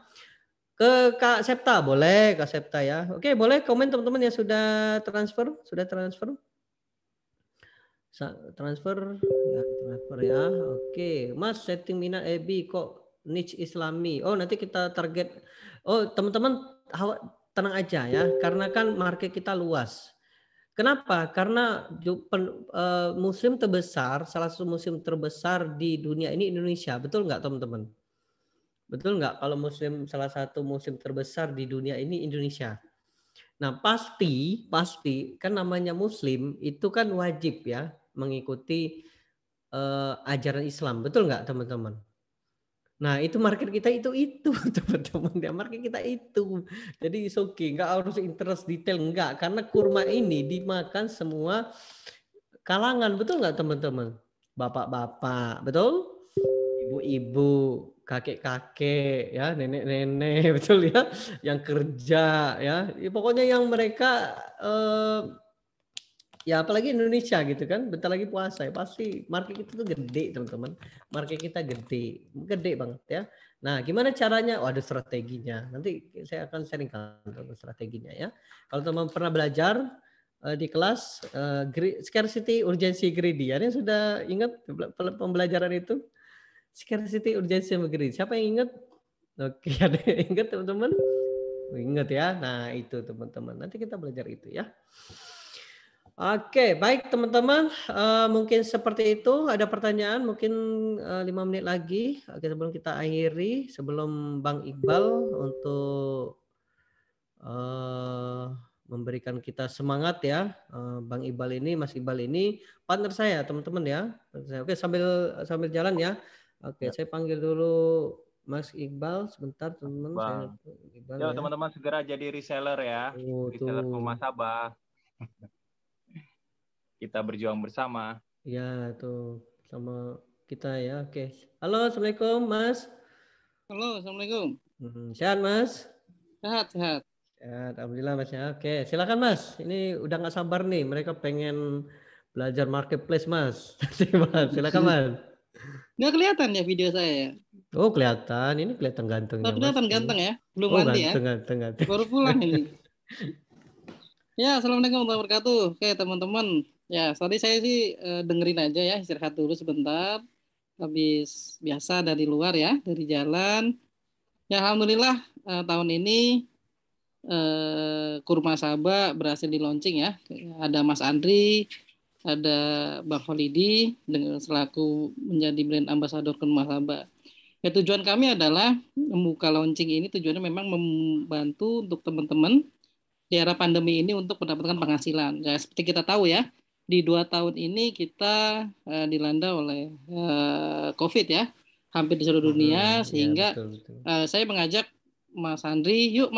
Ke Kak Septa boleh, Kak Septa ya. Oke, boleh komen teman-teman yang sudah transfer. Transfer ya. Oke, Mas setting minat EB kok niche Islami. Oh, nanti kita target. Oh, teman-teman tenang aja ya, karena kan market kita luas. Kenapa? Karena muslim terbesar, salah satu muslim terbesar di dunia ini Indonesia. Betul nggak teman-teman? Betul nggak kalau salah satu muslim terbesar di dunia ini Indonesia? Nah, pasti kan namanya muslim itu kan wajib ya mengikuti ajaran Islam. Betul nggak teman-teman? Nah, itu market kita itu teman-teman ya, market kita itu. Jadi it's okay, nggak harus interest detail enggak, karena kurma ini dimakan semua kalangan. Betul nggak teman-teman? Bapak-bapak, betul? Ibu-ibu, kakek-kakek, ya, nenek-nenek, betul ya, yang kerja, ya, pokoknya yang mereka, ya apalagi Indonesia gitu kan, bentar lagi puasa, ya pasti market kita tuh gede teman-teman, market kita gede banget ya. Nah, gimana caranya? Ada strateginya. Nanti saya akan sharingkan strateginya ya. Kalau teman pernah belajar di kelas scarcity, urgency, greedy, ada yang sudah ingat pembelajaran itu? Scarcity, urgency, sama greed. Siapa yang ingat? Oke, ada yang ingat teman-teman? Ingat ya. Nah, itu teman-teman. Nanti kita belajar itu ya. Oke, baik teman-teman. Mungkin seperti itu. Ada pertanyaan? Mungkin 5 menit lagi. Oke, sebelum kita akhiri, sebelum Bang Iqbal untuk memberikan kita semangat ya. Bang Iqbal ini, Mas Iqbal ini partner saya, teman-teman ya. Oke, sambil jalan ya. Oke, saya panggil dulu Mas Iqbal sebentar teman-teman. Ya, teman-teman segera jadi reseller ya. Reseller pemasabah. Kita berjuang bersama. Ya, tuh sama kita ya. Oke. Halo, Assalamualaikum Mas. Halo, Assalamualaikum. Sehat Mas? Sehat. Ya, alhamdulillah Mas ya. Oke, silakan Mas. Ini udah nggak sabar nih. Mereka pengen belajar marketplace Mas. Mas, silakan Mas. Nggak kelihatan ya video saya ya? Oh, kelihatan. Ini kelihatan gantengnya. Kelihatan ganteng ya? Belum mandi ya? Ganteng. Baru pulang ini. Ya, Assalamualaikum warahmatullahi wabarakatuh. Oke, teman-teman. Ya, tadi saya sih dengerin aja ya, istirahat dulu sebentar. Habis biasa dari luar ya, dari jalan. Ya, alhamdulillah tahun ini Kurma Sabah berhasil di launching ya. Ada Mas Andri, ada Bang Holidi dengan selaku menjadi brand ambassador Kurma Sabah. Ya, tujuan kami adalah membuka launching ini tujuannya memang membantu untuk teman-teman di era pandemi ini untuk mendapatkan penghasilan. Ya, seperti kita tahu ya, di 2 tahun ini kita dilanda oleh COVID ya, hampir di seluruh dunia, Ya, sehingga betul. saya mengajak Mas Andri, yuk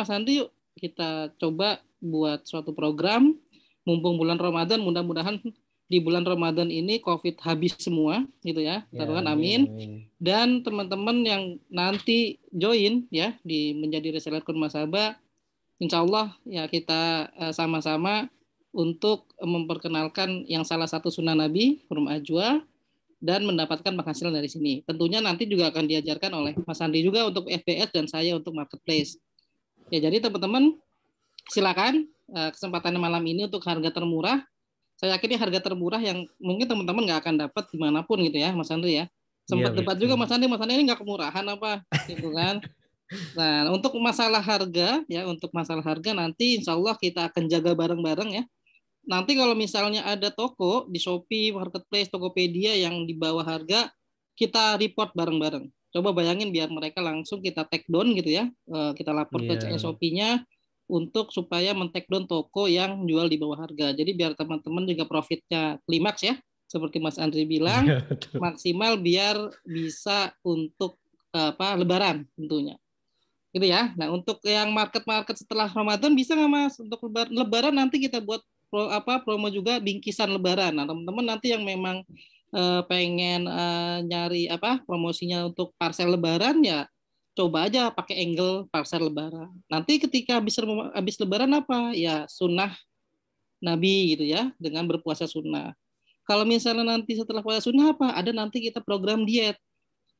kita coba buat suatu program, mumpung bulan Ramadan, mudah-mudahan di bulan Ramadan ini COVID habis semua, gitu ya, Ya, taruhan amin. amin. Dan teman-teman yang nanti join ya di menjadi reseller kurma Sabah, insya Allah ya kita sama-sama untuk memperkenalkan yang salah satu sunnah Nabi, kurma ajwa, dan mendapatkan penghasilan dari sini. Tentunya nanti juga akan diajarkan oleh Mas Andi juga untuk FBS dan saya untuk marketplace. Ya, jadi teman-teman silakan kesempatan malam ini untuk harga termurah. Saya yakin ini harga termurah yang mungkin teman-teman nggak akan dapat dimanapun gitu ya, Mas Andri ya. Sempat debat juga Mas Andri ini nggak kemurahan apa, gitu kan. Nah, untuk masalah harga ya, nanti insya Allah kita akan jaga bareng-bareng ya. Nanti kalau misalnya ada toko di Shopee, Marketplace, Tokopedia yang di bawah harga, kita report bareng-bareng. Coba bayangin biar mereka langsung kita take down gitu ya. Kita lapor ke Shopee-nya untuk supaya men-take down toko yang jual di bawah harga. Jadi biar teman-teman juga profitnya klimaks ya. Seperti Mas Andri bilang, maksimal biar bisa untuk Lebaran tentunya. Gitu ya. Nah, untuk yang market-market setelah Ramadan bisa nggak Mas? Untuk Lebaran nanti kita buat promo juga bingkisan Lebaran. Nah, teman-teman nanti yang memang pengen nyari promosinya untuk parcel Lebaran ya coba aja pakai angle parcel Lebaran. Nanti ketika habis Lebaran ya sunnah Nabi gitu ya, dengan berpuasa sunnah. Kalau misalnya nanti setelah puasa sunnah ada nanti kita program diet.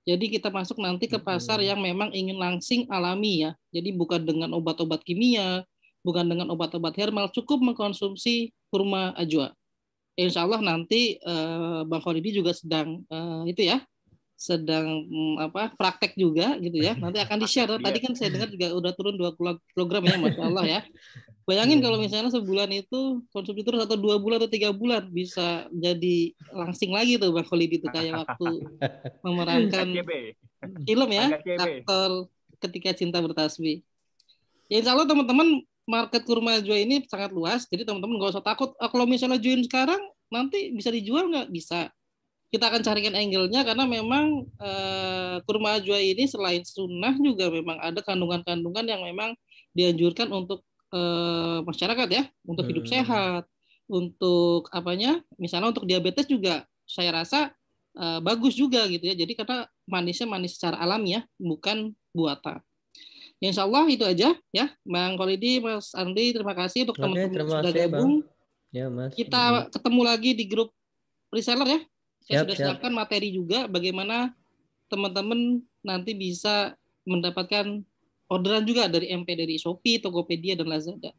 Jadi kita masuk nanti ke pasar yang memang ingin langsing alami ya. Jadi bukan dengan obat-obat kimia, bukan dengan obat-obat herbal, cukup mengkonsumsi kurma ajwa. Insya Allah nanti Bang Khalidi juga sedang praktek juga gitu ya. Nanti akan di-share. Tadi kan saya dengar juga udah turun 2 kilogram ya, Masya Allah ya. Bayangin kalau misalnya sebulan itu konsumsi terus atau 2 bulan atau 3 bulan bisa jadi langsing lagi tuh Bang Khalidi itu kayak waktu memerankan film ya, aktor Ketika Cinta Bertasbih. Ya insya Allah teman-teman market kurma ajwa ini sangat luas, jadi teman-teman nggak usah takut. Kalau misalnya join sekarang nanti bisa dijual nggak? Bisa. Kita akan carikan angle-nya karena memang kurma ajwa ini selain sunnah juga memang ada kandungan-kandungan yang memang dianjurkan untuk masyarakat ya, untuk hidup sehat, untuk misalnya untuk diabetes juga saya rasa bagus juga gitu ya. Jadi karena manisnya manis secara alami ya, bukan buatan. Ya, insya Allah itu aja ya, Bang Khalidi, Mas Andi, terima kasih untuk teman-teman yang sudah gabung. Ya, Mas. Kita ketemu lagi di grup reseller ya. Saya sudah siapkan materi juga bagaimana teman-teman nanti bisa mendapatkan orderan juga dari MP, dari Shopee, Tokopedia, dan Lazada.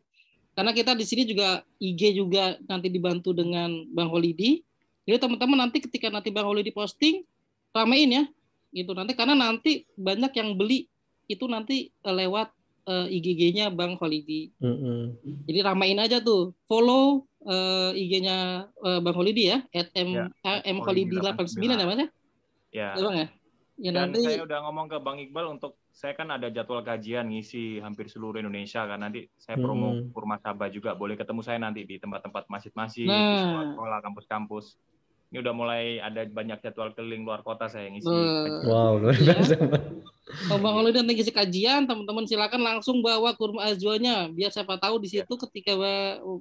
Karena kita di sini juga IG juga nanti dibantu dengan Bang Holidi. Jadi teman-teman nanti ketika nanti Bang Holidi posting, ramein ya, gitu nanti karena nanti banyak yang beli itu nanti lewat IG-nya Bang Holidi. Jadi ramein aja tuh, follow IG-nya Bang Holidi ya, @mholidi89 ya Mas ya. Ya. Bang ya. Ya, dan nanti saya udah ngomong ke Bang Iqbal untuk saya kan ada jadwal kajian ngisi hampir seluruh Indonesia kan, nanti saya promo Kurma Sabah juga, boleh ketemu saya nanti di tempat-tempat masjid-masjid, di sekolah-sekolah, kampus-kampus. Ini udah mulai ada banyak jadwal keliling luar kota saya ngisi. Wow, luar biasa. Bang Holidi nanti ngisi kajian, teman-teman silakan langsung bawa kurma ajwanya, biar siapa tahu di situ ketika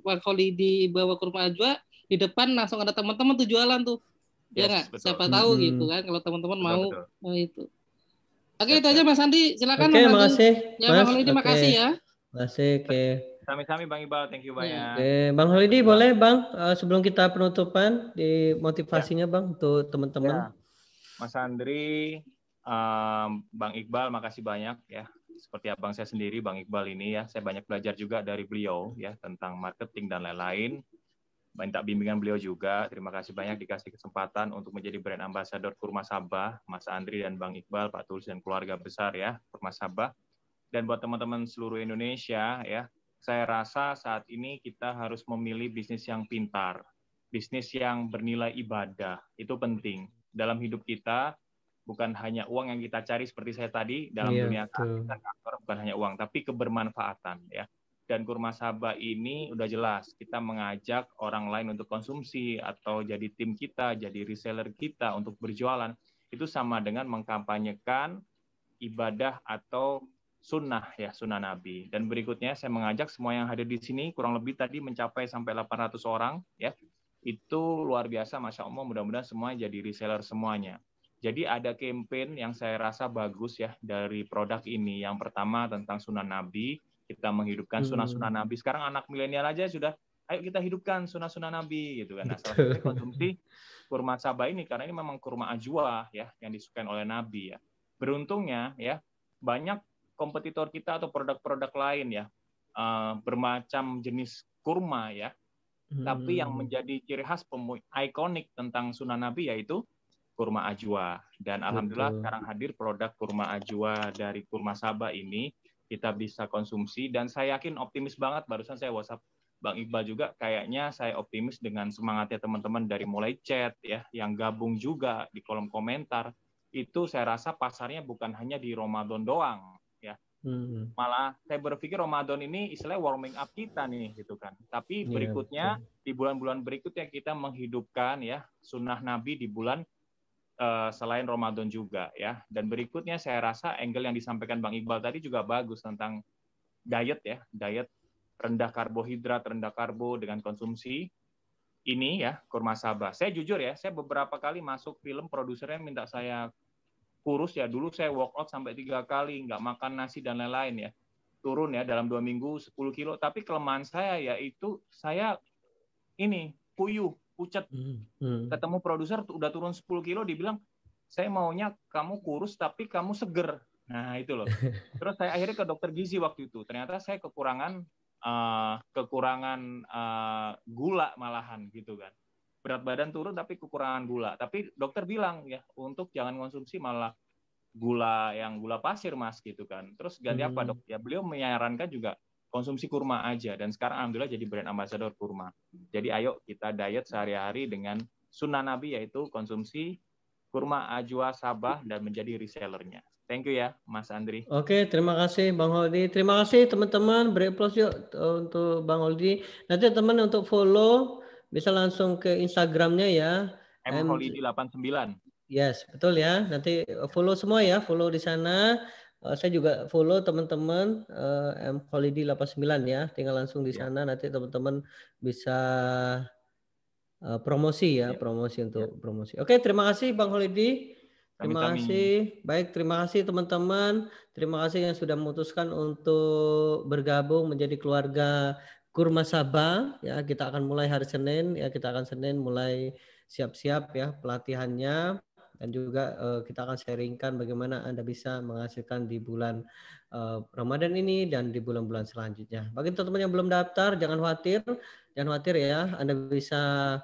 Bang Holidi bawa kurma ajwa, di depan langsung ada teman-teman tuh jualan tuh. Ya nggak? Siapa tahu gitu kan kalau teman-teman mau itu. Oke, itu aja Mas Andi, silakan. Oke, makasih. Ya, Bang Holidi, makasih ya. Makasih, Sami-sami Bang Iqbal, thank you banyak. Oke, Bang Holidi boleh Bang sebelum kita penutupan di motivasinya Bang untuk teman-teman. Mas Andri, Bang Iqbal, makasih banyak ya. Seperti abang saya sendiri, Bang Iqbal ini ya, saya banyak belajar juga dari beliau ya tentang marketing dan lain-lain. Minta bimbingan beliau juga. Terima kasih banyak dikasih kesempatan untuk menjadi brand ambassador Kurma Sabah, Mas Andri dan Bang Iqbal, Pak Tulus dan keluarga besar ya Kurma Sabah. Dan buat teman-teman seluruh Indonesia ya, saya rasa saat ini kita harus memilih bisnis yang pintar, bisnis yang bernilai ibadah. Itu penting dalam hidup kita. bukan hanya uang yang kita cari seperti saya tadi dalam Iya, dunia betul. kantor, bukan hanya uang, tapi kebermanfaatan ya. Dan Kurma Sabah ini udah jelas kita mengajak orang lain untuk konsumsi atau jadi tim kita, jadi reseller kita untuk berjualan. Itu sama dengan mengkampanyekan ibadah atau sunnah ya, sunnah Nabi. Dan berikutnya saya mengajak semua yang hadir di sini, kurang lebih tadi mencapai sampai 800 orang ya. Itu luar biasa, Masya Allah, mudah-mudahan semua jadi reseller semuanya. Jadi ada campaign yang saya rasa bagus ya dari produk ini. Yang pertama tentang sunnah Nabi, kita menghidupkan sunnah-sunnah Nabi. Sekarang anak milenial aja sudah, ayo kita hidupkan sunnah-sunnah Nabi gitu kan. Nah, salah satunya konsumsi kurma Sabah ini karena ini memang kurma ajwa ya yang disukai oleh Nabi ya. Beruntungnya ya banyak kompetitor kita atau produk-produk lain ya bermacam jenis kurma ya. Tapi yang menjadi ciri khas ikonik tentang sunnah Nabi yaitu kurma ajwa. Dan alhamdulillah sekarang hadir produk kurma ajwa dari Kurma Sabah ini kita bisa konsumsi dan saya yakin optimis banget. Barusan saya WhatsApp Bang Iqbal juga, kayaknya saya optimis dengan semangatnya teman-teman dari mulai chat ya, yang gabung juga di kolom komentar. Itu saya rasa pasarnya bukan hanya di Ramadan doang ya. Malah saya berpikir Ramadan ini istilahnya warming up kita nih gitu kan. Tapi berikutnya di bulan-bulan berikutnya kita menghidupkan ya sunnah Nabi di bulan selain Ramadan juga ya. Dan berikutnya saya rasa angle yang disampaikan Bang Iqbal tadi juga bagus tentang diet ya, diet rendah karbohidrat, rendah karbo dengan konsumsi ini ya, Kurma Sabah. Saya jujur ya, saya beberapa kali masuk film produsernya minta saya kurus ya. Dulu saya walk out sampai 3 kali, nggak makan nasi dan lain-lain ya. Turun ya dalam 2 minggu 10 kilo. Tapi kelemahan saya yaitu saya ini puyuh, pucat. Ketemu produser udah turun 10 kilo, dibilang saya maunya kamu kurus tapi kamu seger. Nah itu loh. Terus saya akhirnya ke dokter gizi waktu itu. Ternyata saya kekurangan gula malahan gitu kan. Berat badan turun tapi kekurangan gula. Tapi dokter bilang ya untuk jangan konsumsi malah gula pasir Mas gitu kan. Terus ganti apa dok? Ya beliau menyarankan juga konsumsi kurma aja dan sekarang alhamdulillah jadi brand ambassador kurma. Jadi ayo kita diet sehari-hari dengan sunnah Nabi yaitu konsumsi kurma ajwa Sabah dan menjadi resellernya. Thank you ya Mas Andri. Oke, terima kasih Bang Holdi. Terima kasih teman-teman. Beri applause yuk untuk Bang Holdi. Nanti teman untuk follow bisa langsung ke Instagramnya ya. mholidi89. Yes, betul ya. Nanti follow semua ya, follow di sana. Saya juga follow teman-teman mholidi89 ya. Tinggal langsung di sana nanti teman-teman bisa promosi ya, promosi untuk promosi. Oke, terima kasih Bang Holidi. Terima kasih. Baik, terima kasih teman-teman. Terima kasih yang sudah memutuskan untuk bergabung menjadi keluarga Kurma Sabah. Ya, kita akan mulai hari Senin. Ya, kita akan Senin mulai siap-siap ya pelatihannya. Dan juga kita akan sharingkan bagaimana Anda bisa menghasilkan di bulan Ramadan ini dan di bulan-bulan selanjutnya. Bagi teman-teman yang belum daftar, jangan khawatir ya. Anda bisa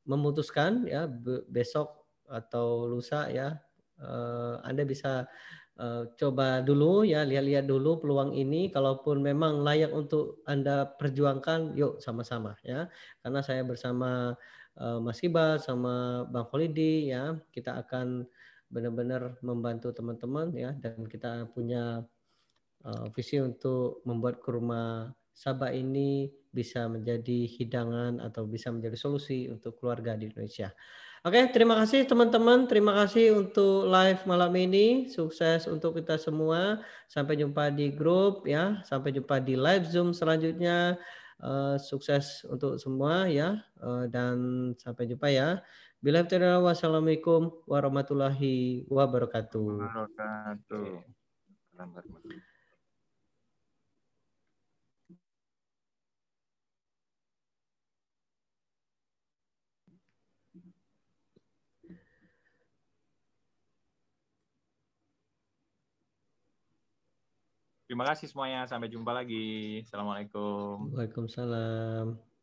memutuskan ya besok atau lusa ya Anda bisa coba dulu ya, lihat-lihat dulu peluang ini. Kalaupun memang layak untuk Anda perjuangkan, yuk sama-sama ya. Karena saya bersama Mas Iqbal sama Bang Holidi ya, kita akan benar-benar membantu teman-teman ya, dan kita punya visi untuk membuat kurma Sabah ini bisa menjadi hidangan atau bisa menjadi solusi untuk keluarga di Indonesia. Oke, terima kasih teman-teman. Terima kasih untuk live malam ini. Sukses untuk kita semua. Sampai jumpa di grup ya. Sampai jumpa di live Zoom selanjutnya. Sukses untuk semua ya. Dan sampai jumpa ya. Wassalamualaikum warahmatullahi wabarakatuh. Terima kasih semuanya. Sampai jumpa lagi. Assalamualaikum. Waalaikumsalam.